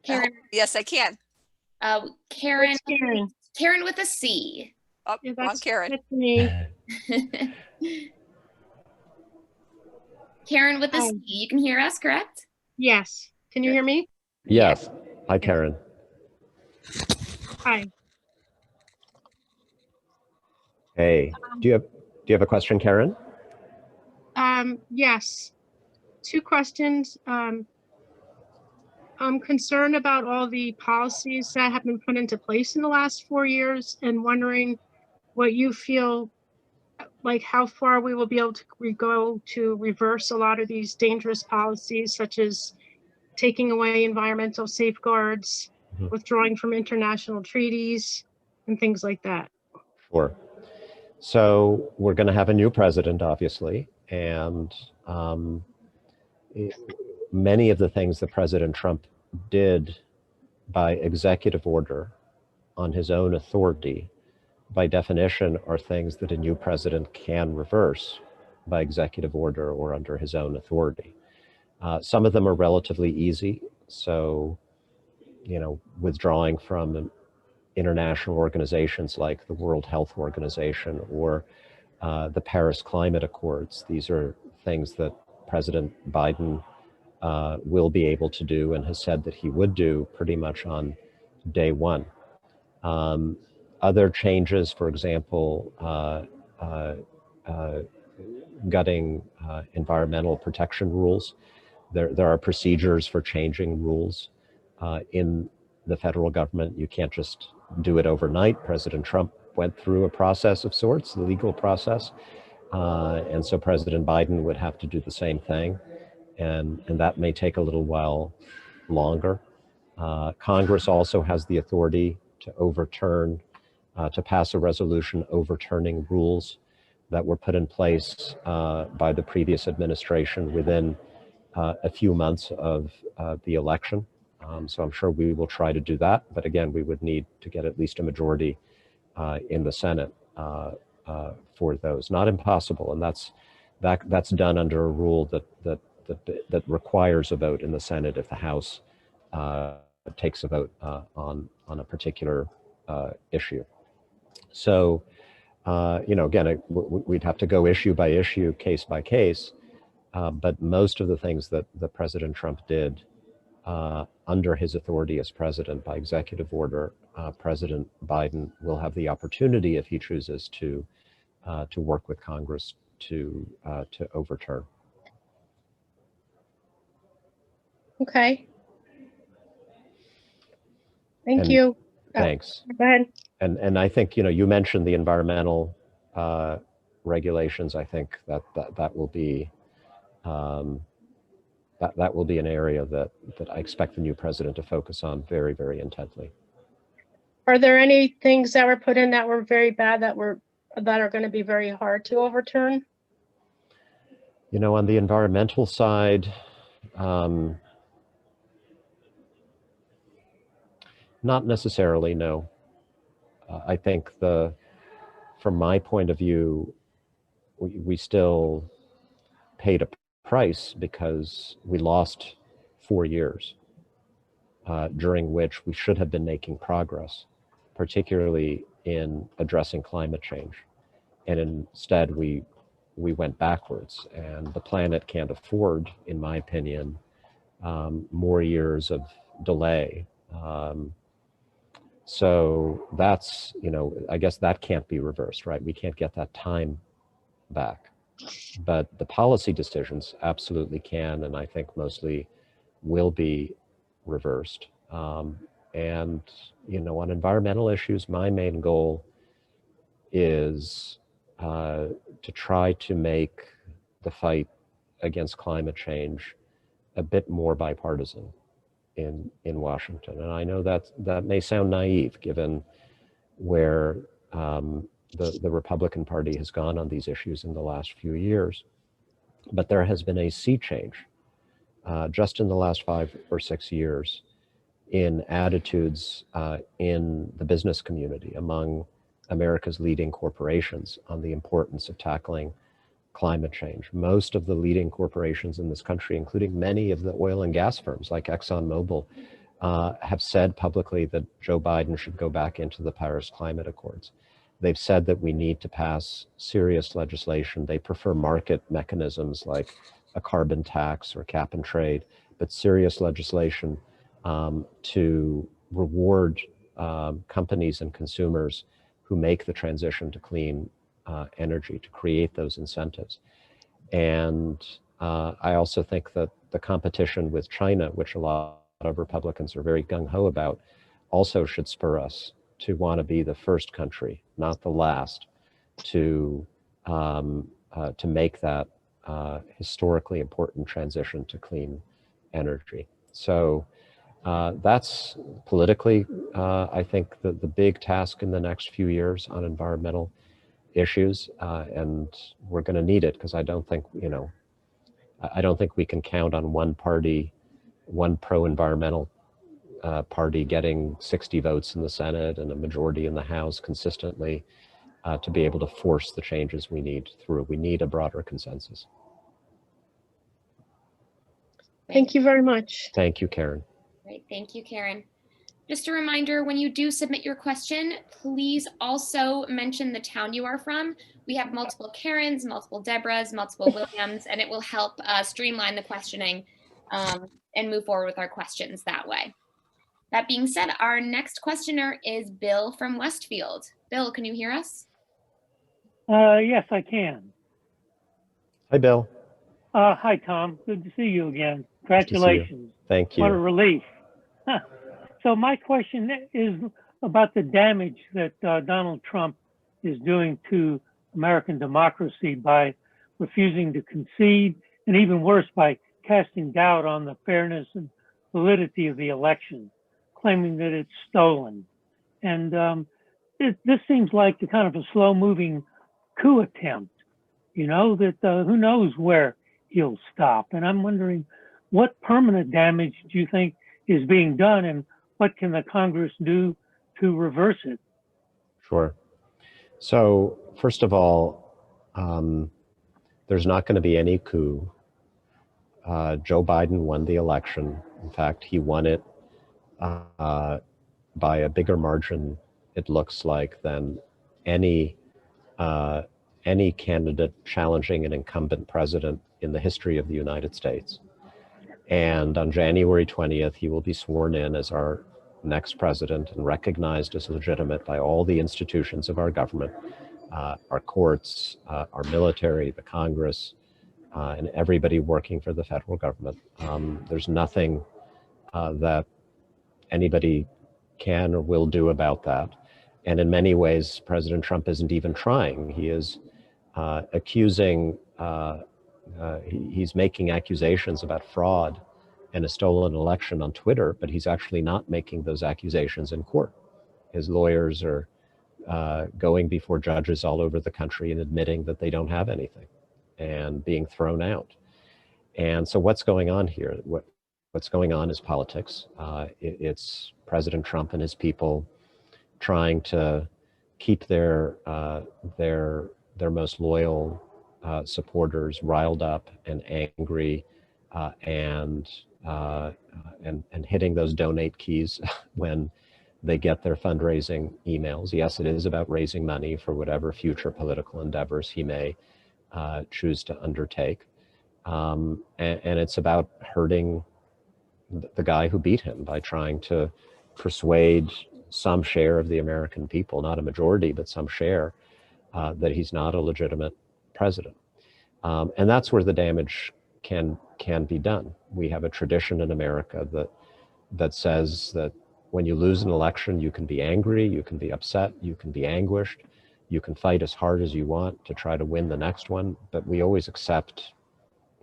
Speaker 2: Karen.
Speaker 9: Yes, I can.
Speaker 2: Karen.
Speaker 4: Karen.
Speaker 2: Karen with a C.
Speaker 9: Oh,
Speaker 4: Yeah,
Speaker 9: wrong Karen.
Speaker 4: That's me.
Speaker 2: Karen with a
Speaker 4: Hi.
Speaker 2: C. You can hear us, correct?
Speaker 4: Yes. Can you hear me?
Speaker 1: Yes. Hi, Karen.
Speaker 4: Hi.
Speaker 1: Hey, do you have a question, Karen?
Speaker 4: Yes. Two questions. I'm concerned about all the policies that have been put into place in the last 4 years and wondering what you feel like how far we will be able to go to reverse a lot of these dangerous policies, such as taking away environmental safeguards, withdrawing from international treaties, and things like that.
Speaker 1: Sure. So we're going to have a new president, obviously, and many of the things that President Trump did by executive order on his own authority, by definition, are things that a new president can reverse by executive order or under his own authority. Some of them are relatively easy. So, you know, withdrawing from international organizations like the World Health Organization or the Paris Climate Accords. These are things that President Biden will be able to do and has said that he would do pretty much on day one. Other changes, for example, gutting environmental protection rules. There are procedures for changing rules in the federal government. You can't just do it overnight. President Trump went through a process of sorts, the legal process. And so President Biden would have to do the same thing. And that may take a little while longer. Congress also has the authority to overturn, to pass a resolution overturning rules that were put in place by the previous administration within a few months of the election. So I'm sure we will try to do that. But again, we would need to get at least a majority in the Senate for those. Not impossible, and that's done under a rule that requires a vote in the Senate if the House takes a vote on a particular issue. So, you know, again, we'd have to go issue by issue, case by case. But most of the things that President Trump did under his authority as president by executive order, President Biden will have the opportunity, if he chooses, to work with Congress to overturn.
Speaker 4: Okay. Thank you.
Speaker 1: Thanks.
Speaker 4: Go ahead.
Speaker 1: And I think, you know, you mentioned the environmental regulations, I think that will be that will be an area that I expect the new president to focus on very, very intently.
Speaker 4: Are there any things that were put in that were very bad that are going to be very hard to overturn?
Speaker 1: You know, on the environmental side, not necessarily, no. I think from my point of view, we still paid a price because we lost 4 years during which we should have been making progress, particularly in addressing climate change. And instead we went backwards, and the planet can't afford, in my opinion, more years of delay. So that's, you know, I guess that can't be reversed, right? We can't get that time back. But the policy decisions absolutely can, and I think mostly will be reversed. And, you know, on environmental issues, my main goal is to try to make the fight against climate change a bit more bipartisan in Washington. And I know that may sound naive given where the Republican Party has gone on these issues in the last few years. But there has been a sea change just in the last 5 or 6 years in attitudes in the business community among America's leading corporations on the importance of tackling climate change. Most of the leading corporations in this country, including many of the oil and gas firms like ExxonMobil, have said publicly that Joe Biden should go back into the Paris Climate Accords. They've said that we need to pass serious legislation. They prefer market mechanisms like a carbon tax or cap and trade, but serious legislation to reward companies and consumers who make the transition to clean energy, to create those incentives. And I also think that the competition with China, which a lot of Republicans are very gung-ho about, also should spur us to want to be the first country, not the last, to make that historically important transition to clean energy. So that's politically, I think, the big task in the next few years on environmental issues, and we're going to need it because I don't think, you know, I don't think we can count on one party, one pro-environmental party getting 60 votes in the Senate and a majority in the House consistently to be able to force the changes we need through. We need a broader consensus.
Speaker 4: Thank you very much.
Speaker 1: Thank you, Karen.
Speaker 2: Great, thank you, Karen. Just a reminder, when you do submit your question, please also mention the town you are from. We have multiple Karens, multiple Deborahs, multiple Williams, and it will help streamline the questioning and move forward with our questions that way. That being said, our next questioner is Bill from Westfield. Bill, can you hear us?
Speaker 9: Yes, I can.
Speaker 1: Hi, Bill.
Speaker 9: Hi, Tom. Good to see you again. Congratulations.
Speaker 1: Thank you.
Speaker 9: What a relief. So my question is about the damage that Donald Trump is doing to American democracy by refusing to concede, and even worse, by casting doubt on the fairness and validity of the election, claiming that it's stolen. And this seems like the kind of a slow-moving coup attempt, you know, that who knows where he'll stop. And I'm wondering, what permanent damage do you think is being done, and what can the Congress do to reverse it?
Speaker 1: Sure. So first of all, there's not going to be any coup. Joe Biden won the election. In fact, he won it by a bigger margin, it looks like, than any candidate challenging an incumbent president in the history of the United States. And on January 20th, he will be sworn in as our next president and recognized as legitimate by all the institutions of our government, our courts, our military, the Congress, and everybody working for the federal government. There's nothing that anybody can or will do about that. And in many ways, President Trump isn't even trying. He is accusing, he's making accusations about fraud and a stolen election on Twitter, but he's actually not making those accusations in court. His lawyers are going before judges all over the country and admitting that they don't have anything and being thrown out. And so what's going on here? What's going on is politics. It's President Trump and his people trying to keep their most loyal supporters riled up and angry and hitting those donate keys when they get their fundraising emails. Yes, it is about raising money for whatever future political endeavors he may choose to undertake. And it's about hurting the guy who beat him by trying to persuade some share of the American people, not a majority, but some share, that he's not a legitimate president. And that's where the damage can be done. We have a tradition in America that says that when you lose an election, you can be angry, you can be upset, you can be anguished, you can fight as hard as you want to try to win the next one, but we always accept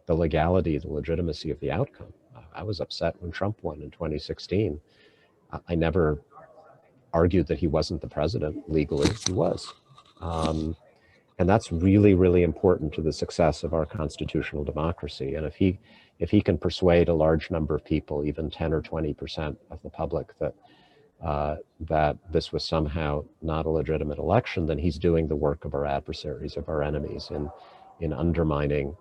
Speaker 1: the legality, the legitimacy of the outcome. I was upset when Trump won in 2016. I never argued that he wasn't the president legally. He was. And that's really, really important to the success of our constitutional democracy. And if he can persuade a large number of people, even 10 or 20% of the public, that this was somehow not a legitimate election, then he's doing the work of our adversaries, of our enemies, in undermining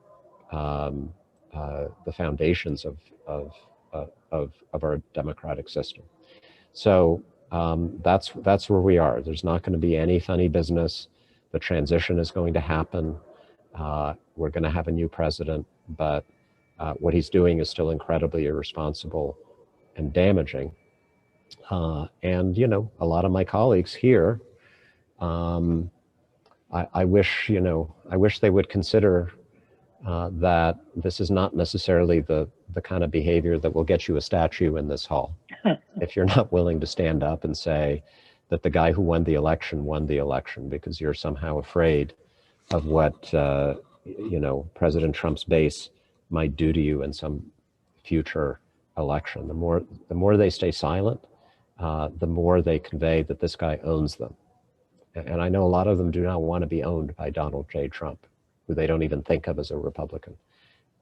Speaker 1: the foundations of our democratic system. So that's where we are. There's not going to be any funny business. The transition is going to happen. We're going to have a new president, but what he's doing is still incredibly irresponsible and damaging. And you know, a lot of my colleagues here, I wish they would consider that this is not necessarily the kind of behavior that will get you a statue in this hall. If you're not willing to stand up and say that the guy who won the election because you're somehow afraid of what President Trump's base might do to you in some future election. The more they stay silent, the more they convey that this guy owns them. And I know a lot of them do not want to be owned by Donald J. Trump, who they don't even think of as a Republican.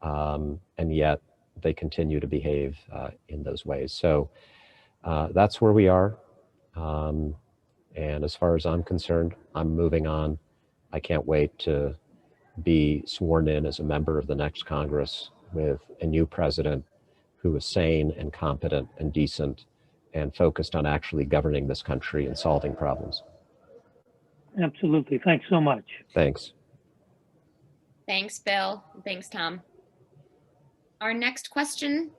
Speaker 1: And yet they continue to behave in those ways. So that's where we are. And as far as I'm concerned, I'm moving on. I can't wait to be sworn in as a member of the next Congress with a new president who is sane and competent and decent and focused on actually governing this country and solving problems.
Speaker 9: Absolutely. Thanks so much.
Speaker 1: Thanks.
Speaker 2: Thanks, Bill. Thanks, Tom. Our next question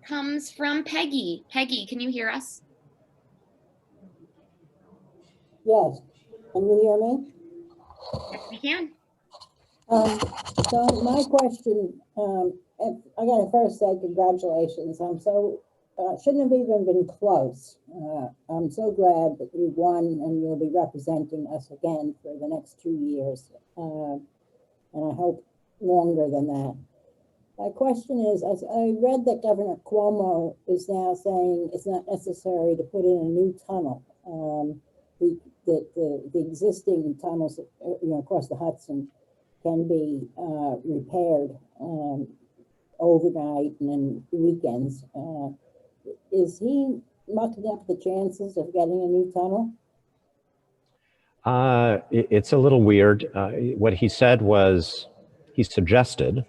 Speaker 2: comes from Peggy. Peggy, can you hear us?
Speaker 10: Yes. Can you hear me?
Speaker 2: Yes, we can.
Speaker 10: So my question, I gotta first say congratulations. I'm so, shouldn't have even been close. I'm so glad that you won and you'll be representing us again for the next 2 years. And I hope longer than that. My question is, I read that Governor Cuomo is now saying it's not necessary to put in a new tunnel. The existing tunnels, across the Hudson can be repaired overnight and then weekends. Is he mucking up the chances of getting a new tunnel?
Speaker 1: It's a little weird. What he said was, he suggested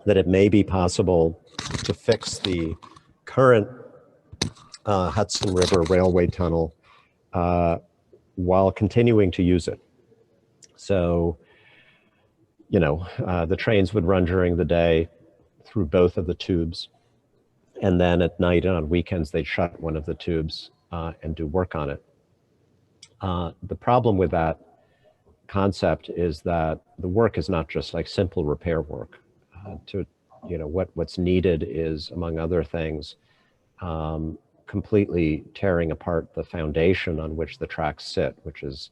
Speaker 1: that it may be possible to fix the current Hudson River Railway Tunnel while continuing to use it. So, the trains would run during the day through both of the tubes. And then at night and on weekends, they'd shut one of the tubes and do work on it. The problem with that concept is that the work is not just like simple repair work. What's needed is, among other things, completely tearing apart the foundation on which the tracks sit, which is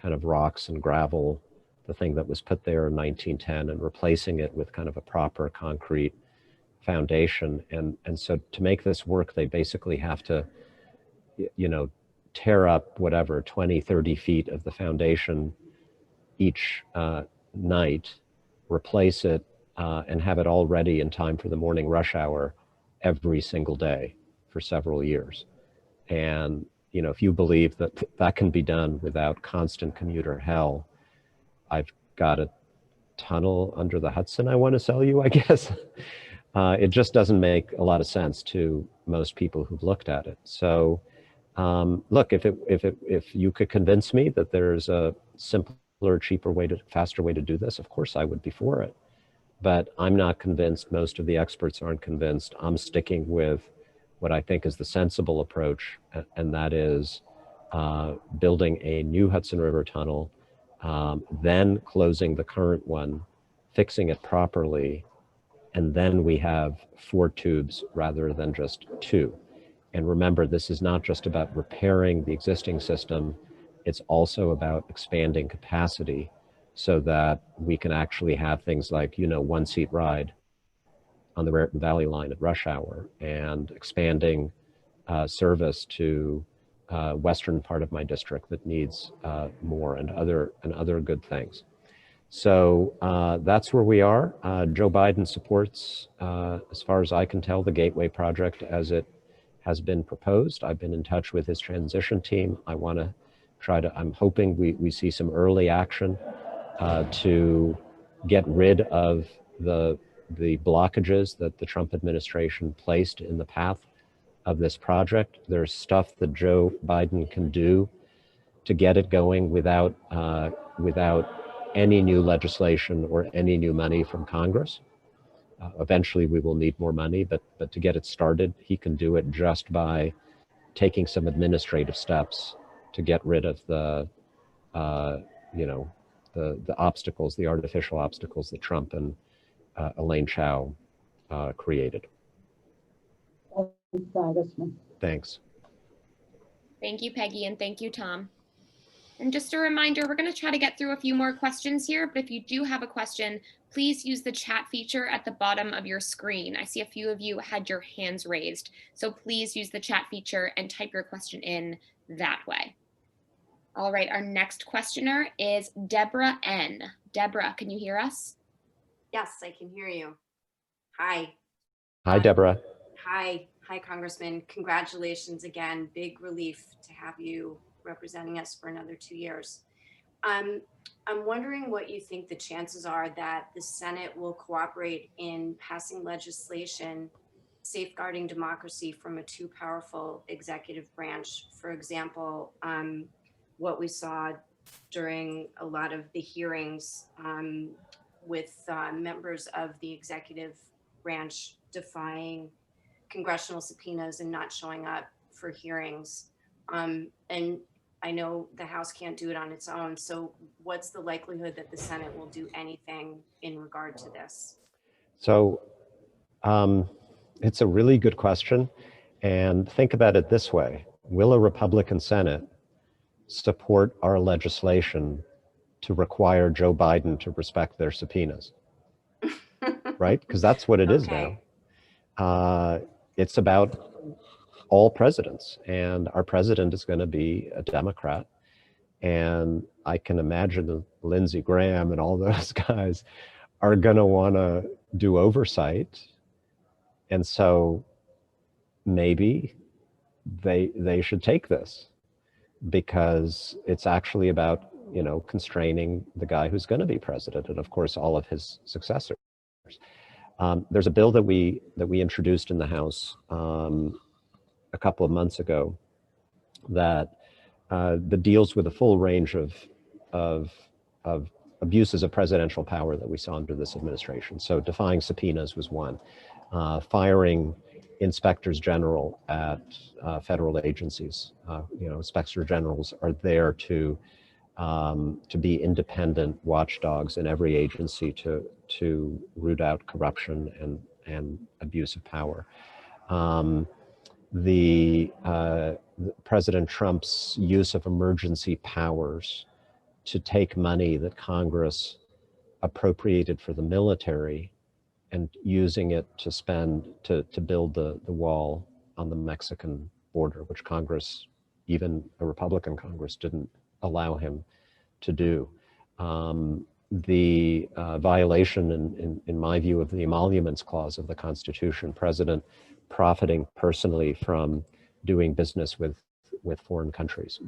Speaker 1: kind of rocks and gravel the thing that was put there in 1910 and replacing it with kind of a proper concrete foundation. And so to make this work, they basically have to, you know, tear up whatever, 20, 30 feet of the foundation each night, replace it, and have it all ready in time for the morning rush hour every single day for several years. And, you know, if you believe that that can be done without constant commuter hell, I've got a tunnel under the Hudson I want to sell you, I guess. It just doesn't make a lot of sense to most people who've looked at it. So, look, if you could convince me that there's a simpler, cheaper way to, faster way to do this, of course I would be for it. But I'm not convinced. Most of the experts aren't convinced. I'm sticking with what I think is the sensible approach, and that is building a new Hudson River tunnel, then closing the current one, fixing it properly, and then we have 4 tubes rather than just 2. And remember, this is not just about repairing the existing system, it's also about expanding capacity so that we can actually have things like, you know, 1-seat ride on the Raritan Valley line at rush hour, and expanding service to western part of my district that needs more, and other good things. So that's where we are. Joe Biden supports, as far as I can tell, the Gateway project as it has been proposed. I've been in touch with his transition team. I want to try to, I'm hoping we see some early action to get rid of the blockages that the Trump administration placed in the path of this project. There's stuff that Joe Biden can do to get it going without any new legislation or any new money from Congress. Eventually we will need more money, but to get it started, he can do it just by taking some administrative steps to get rid of the, you know, the obstacles, the artificial obstacles that Trump and Elaine Chao created.
Speaker 10: Congressman.
Speaker 1: Thanks.
Speaker 2: Thank you, Peggy, and thank you, Tom. And just a reminder, we're going to try to get through a few more questions here, but if you do have a question, please use the chat feature at the bottom of your screen. I see a few of you had your hands raised, so please use the chat feature and type your question in that way. All right, our next questioner is Deborah N. Deborah, can you hear us?
Speaker 11: Yes, I can hear you. Hi.
Speaker 1: Hi, Deborah.
Speaker 11: Hi, Congressman. Congratulations again. Big relief to have you representing us for another 2 years. I'm wondering what you think the chances are that the Senate will cooperate in passing legislation safeguarding democracy from a too powerful executive branch. For example, what we saw during a lot of the hearings with members of the executive branch defying congressional subpoenas and not showing up for hearings. And I know the House can't do it on its own. So what's the likelihood that the Senate will do anything in regard to this?
Speaker 1: So it's a really good question. And think about it this way. Will a Republican Senate support our legislation to require Joe Biden to respect their subpoenas? Right? Because that's what it is now. It's about all presidents, and our president is going to be a Democrat. And I can imagine Lindsey Graham and all those guys are going to want to do oversight. And so maybe they should take this, because it's actually about, you know, constraining the guy who's going to be president, and of course all of his successors. There's a bill that we introduced in the House a couple of months ago that deals with a full range of abuses of presidential power that we saw under this administration. So defying subpoenas was one. Firing inspectors general at federal agencies. You know, inspector generals are there to be independent watchdogs in every agency to root out corruption and abuse of power. President Trump's use of emergency powers to take money that Congress appropriated for the military and using it to spend, to build the wall on the Mexican border, which Congress, even a Republican Congress, didn't allow him to do. The violation, in my view, of the emoluments clause of the Constitution, president profiting personally from doing business with foreign countries.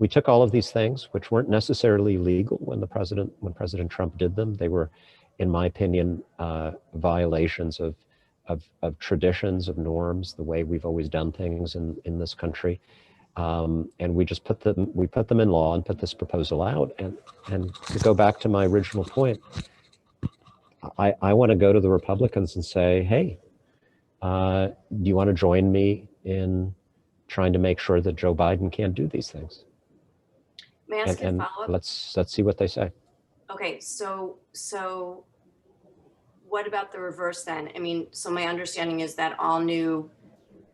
Speaker 1: We took all of these things, which weren't necessarily legal when President Trump did them. They were, in my opinion, violations of traditions, of norms, the way we've always done things in this country. And we just put them in law and put this proposal out. And to go back to my original point, I want to go to the Republicans and say, hey, do you want to join me in trying to make sure that Joe Biden can't do these things?
Speaker 11: May I ask a
Speaker 1: And
Speaker 11: follow-up?
Speaker 1: let's see what they say.
Speaker 11: Okay, so what about the reverse then? I mean, so my understanding is that all new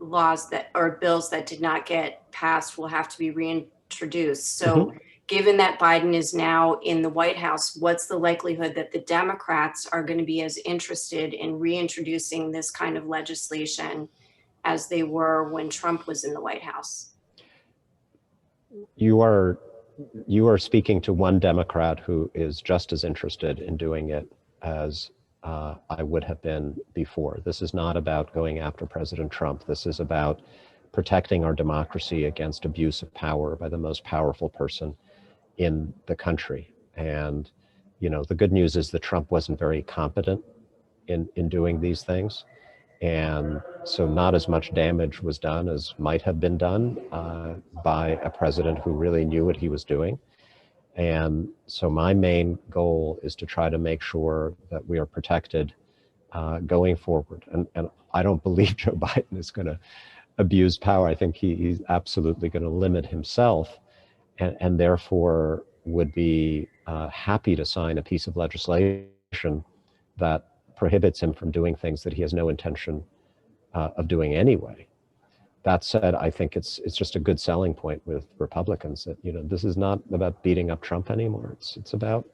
Speaker 11: laws that, or bills that did not get passed, will have to be reintroduced. So given that Biden is now in the White House, what's the likelihood that the Democrats are going to be as interested in reintroducing this kind of legislation as they were when Trump was in the White House?
Speaker 1: You are speaking to one Democrat who is just as interested in doing it as I would have been before. This is not about going after President Trump. This is about protecting our democracy against abuse of power by the most powerful person in the country. And, you know, the good news is that Trump wasn't very competent in doing these things. And so not as much damage was done as might have been done by a president who really knew what he was doing. And so my main goal is to try to make sure that we are protected going forward. And I don't believe Joe Biden is going to abuse power. I think he's absolutely going to limit himself, and therefore would be happy to sign a piece of legislation that prohibits him from doing things that he has no intention of doing anyway. That said, I think it's just a good selling point with Republicans that, you know, this is not about beating up Trump anymore. It's about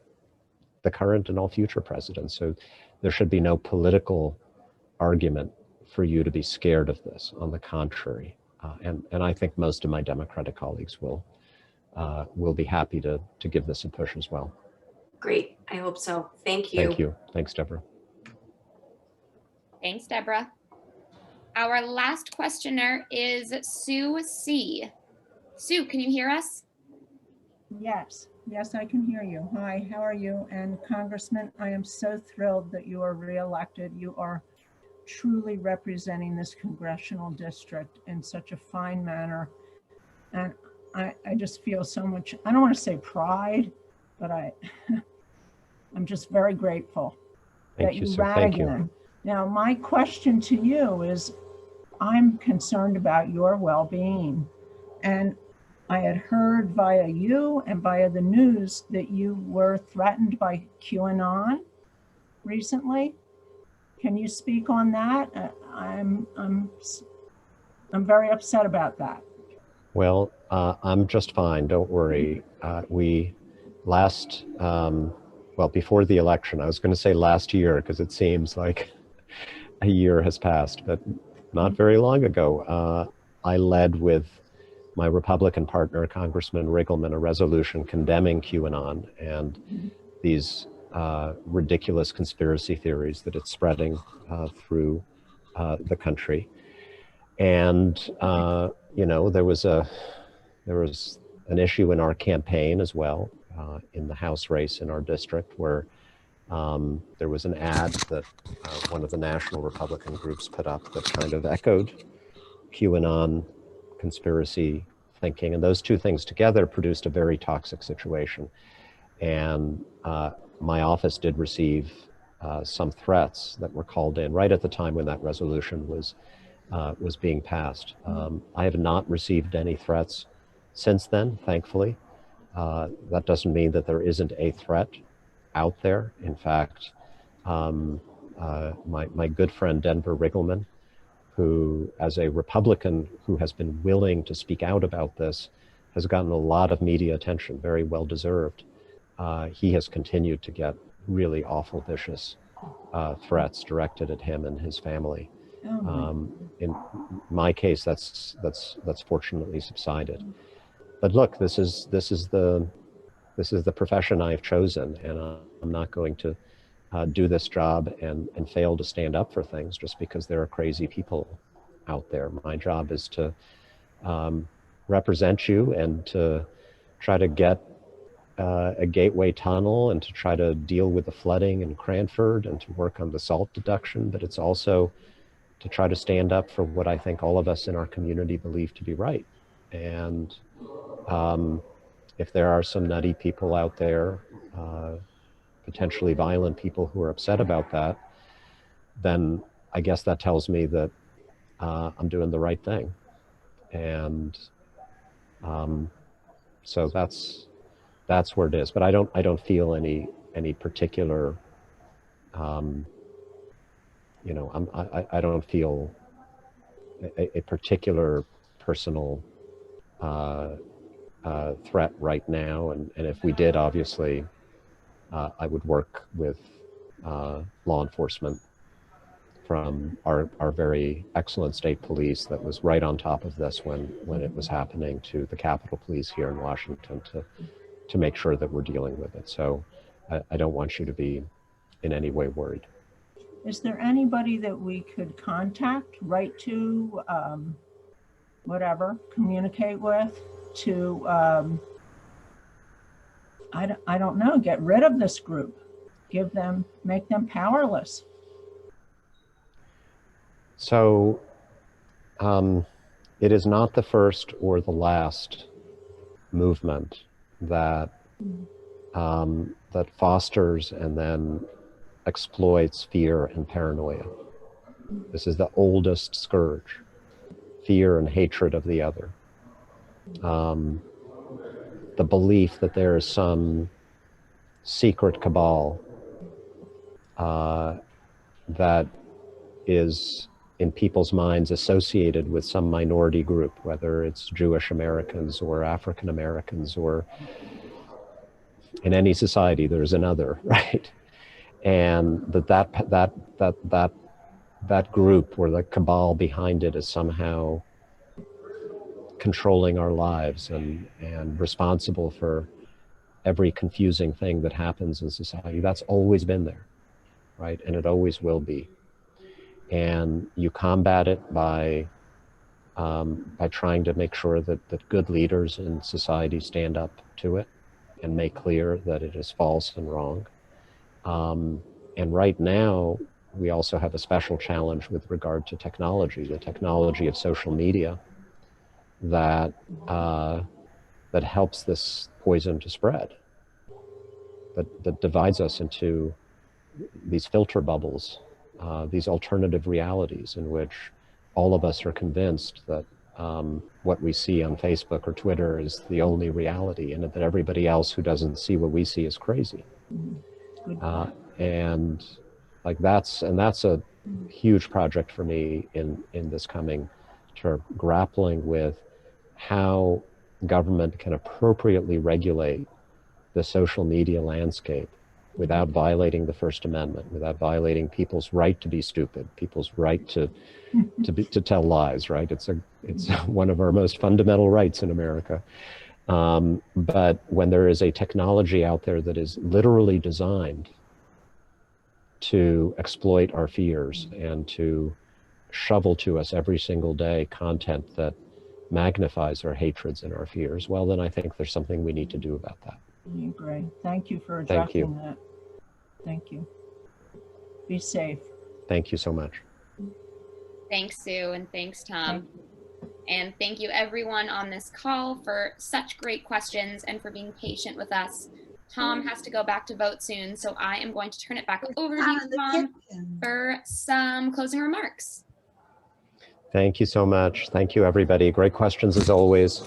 Speaker 1: the current and all future presidents. So there should be no political argument for you to be scared of this. On the contrary, and I think most of my Democratic colleagues will be happy to give this a push as well.
Speaker 11: Great, I hope so. Thank you.
Speaker 1: Thank you. Thanks, Deborah.
Speaker 2: Thanks, Deborah. Our last questioner is Sue C. Sue, can you hear us?
Speaker 12: Yes, I can hear you. Hi, how are you? And Congressman, I am so thrilled that you are reelected. You are truly representing this congressional district in such a fine manner. And I just feel so much, I don't want to say pride, but I'm just very grateful that you ran again. Now, my question to you is, I'm concerned about your well-being. And I had heard via you and via the news that you were threatened by QAnon recently. Can you speak on that? I'm very upset about that.
Speaker 1: Well, I'm just fine. Don't worry. We last, well, before the election, I was going to say last year because it seems like a year has passed, but not very long ago, I led with my Republican partner, Congressman Riggleman, a resolution condemning QAnon and these ridiculous conspiracy theories that it's spreading through the country. And you know, there was an issue in our campaign as well, in the House race in our district, where there was an ad that one of the national Republican groups put up that kind of echoed QAnon conspiracy thinking. And those two things together produced a very toxic situation. And my office did receive some threats that were called in right at the time when that resolution was being passed. I have not received any threats since then, thankfully. That doesn't mean that there isn't a threat out there. In fact, my good friend Denver Riggleman, who, as a Republican who has been willing to speak out about this, has gotten a lot of media attention, very well deserved, he has continued to get really awful, vicious threats directed at him and his family. In my case, that's fortunately subsided. But look, this is the profession I've chosen, and I'm not going to do this job and fail to stand up for things just because there are crazy people out there. My job is to represent you and to try to get a gateway tunnel and to try to deal with the flooding in Cranford and to work on the salt deduction, but it's also to try to stand up for what I think all of us in our community believe to be right. And if there are some nutty people out there, potentially violent people who are upset about that, then I guess that tells me that I'm doing the right thing. And so that's where it is. But I don't feel any particular, you know, I don't feel a particular personal threat right now. And if we did, obviously, I would work with law enforcement from our very excellent state police that was right on top of this when it was happening, to the Capitol Police here in Washington to make sure that we're dealing with it. So I don't want you to be in any way worried.
Speaker 12: Is there anybody that we could contact, write to, whatever, communicate with to, I don't know, get rid of this group, make them powerless?
Speaker 1: So it is not the first or the last movement that that fosters and then exploits fear and paranoia. This is the oldest scourge, fear and hatred of the other. The belief that there is some secret cabal that is in people's minds associated with some minority group, whether it's Jewish Americans or African Americans, or in any society there's another, right? And that group or the cabal behind it is somehow controlling our lives and responsible for every confusing thing that happens in society. That's always been there, right? And it always will be. And you combat it by trying to make sure that good leaders in society stand up to it and make clear that it is false and wrong. And right now, we also have a special challenge with regard to technology, the technology of social media that helps this poison to spread, that divides us into these filter bubbles, these alternative realities in which all of us are convinced that what we see on Facebook or Twitter is the only reality, and that everybody else who doesn't see what we see is crazy. And like that's a huge project for me in this coming term, grappling with how government can appropriately regulate the social media landscape without violating the First Amendment, without violating people's right to be stupid, people's right to tell lies, right? It's one of our most fundamental rights in America. But when there is a technology out there that is literally designed to exploit our fears and to shovel to us every single day content that magnifies our hatreds and our fears, well, then I think there's something we need to do about that.
Speaker 12: I agree. Thank you for addressing that. Thank you. Be safe.
Speaker 1: Thank you so much.
Speaker 2: Thanks, Sue, and thanks, Tom. And thank you everyone on this call for such great questions and for being patient with us. Tom has to go back to vote soon, so I am going to turn it back over to you, Tom, for some closing remarks.
Speaker 1: Thank you so much. Thank you, everybody. Great questions as always.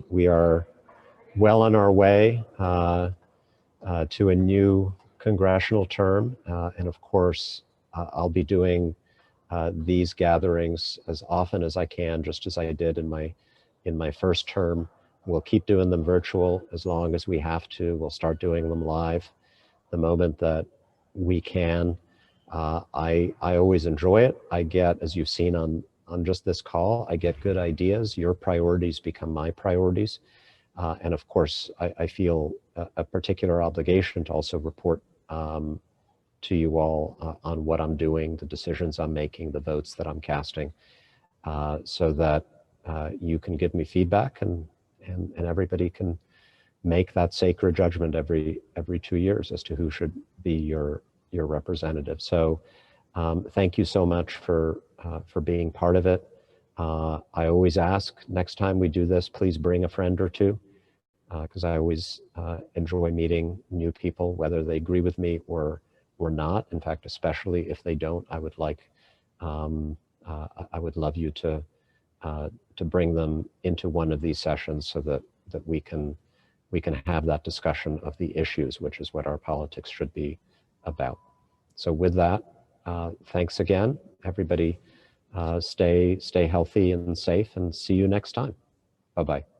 Speaker 1: We are well on our way to a new congressional term. And of course, I'll be doing these gatherings as often as I can, just as I did in my in my first term. We'll keep doing them virtual as long as we have to. We'll start doing them live the moment that we can. I always enjoy it. I get, as you've seen on just this call, I get good ideas. Your priorities become my priorities. And of course, I feel a particular obligation to also report to you all on what I'm doing, the decisions I'm making, the votes that I'm casting, so that you can give me feedback and everybody can make that sacred judgment every 2 years as to who should be your representative. So thank you so much for being part of it. I always ask, next time we do this, please bring a friend or two, because I always enjoy meeting new people, whether they agree with me or not. In fact, especially if they don't, I would like, I would love you to bring them into one of these sessions so that we can have that discussion of the issues, which is what our politics should be about. So with that, thanks again, everybody. Stay healthy and safe, and see you next time. Bye-bye.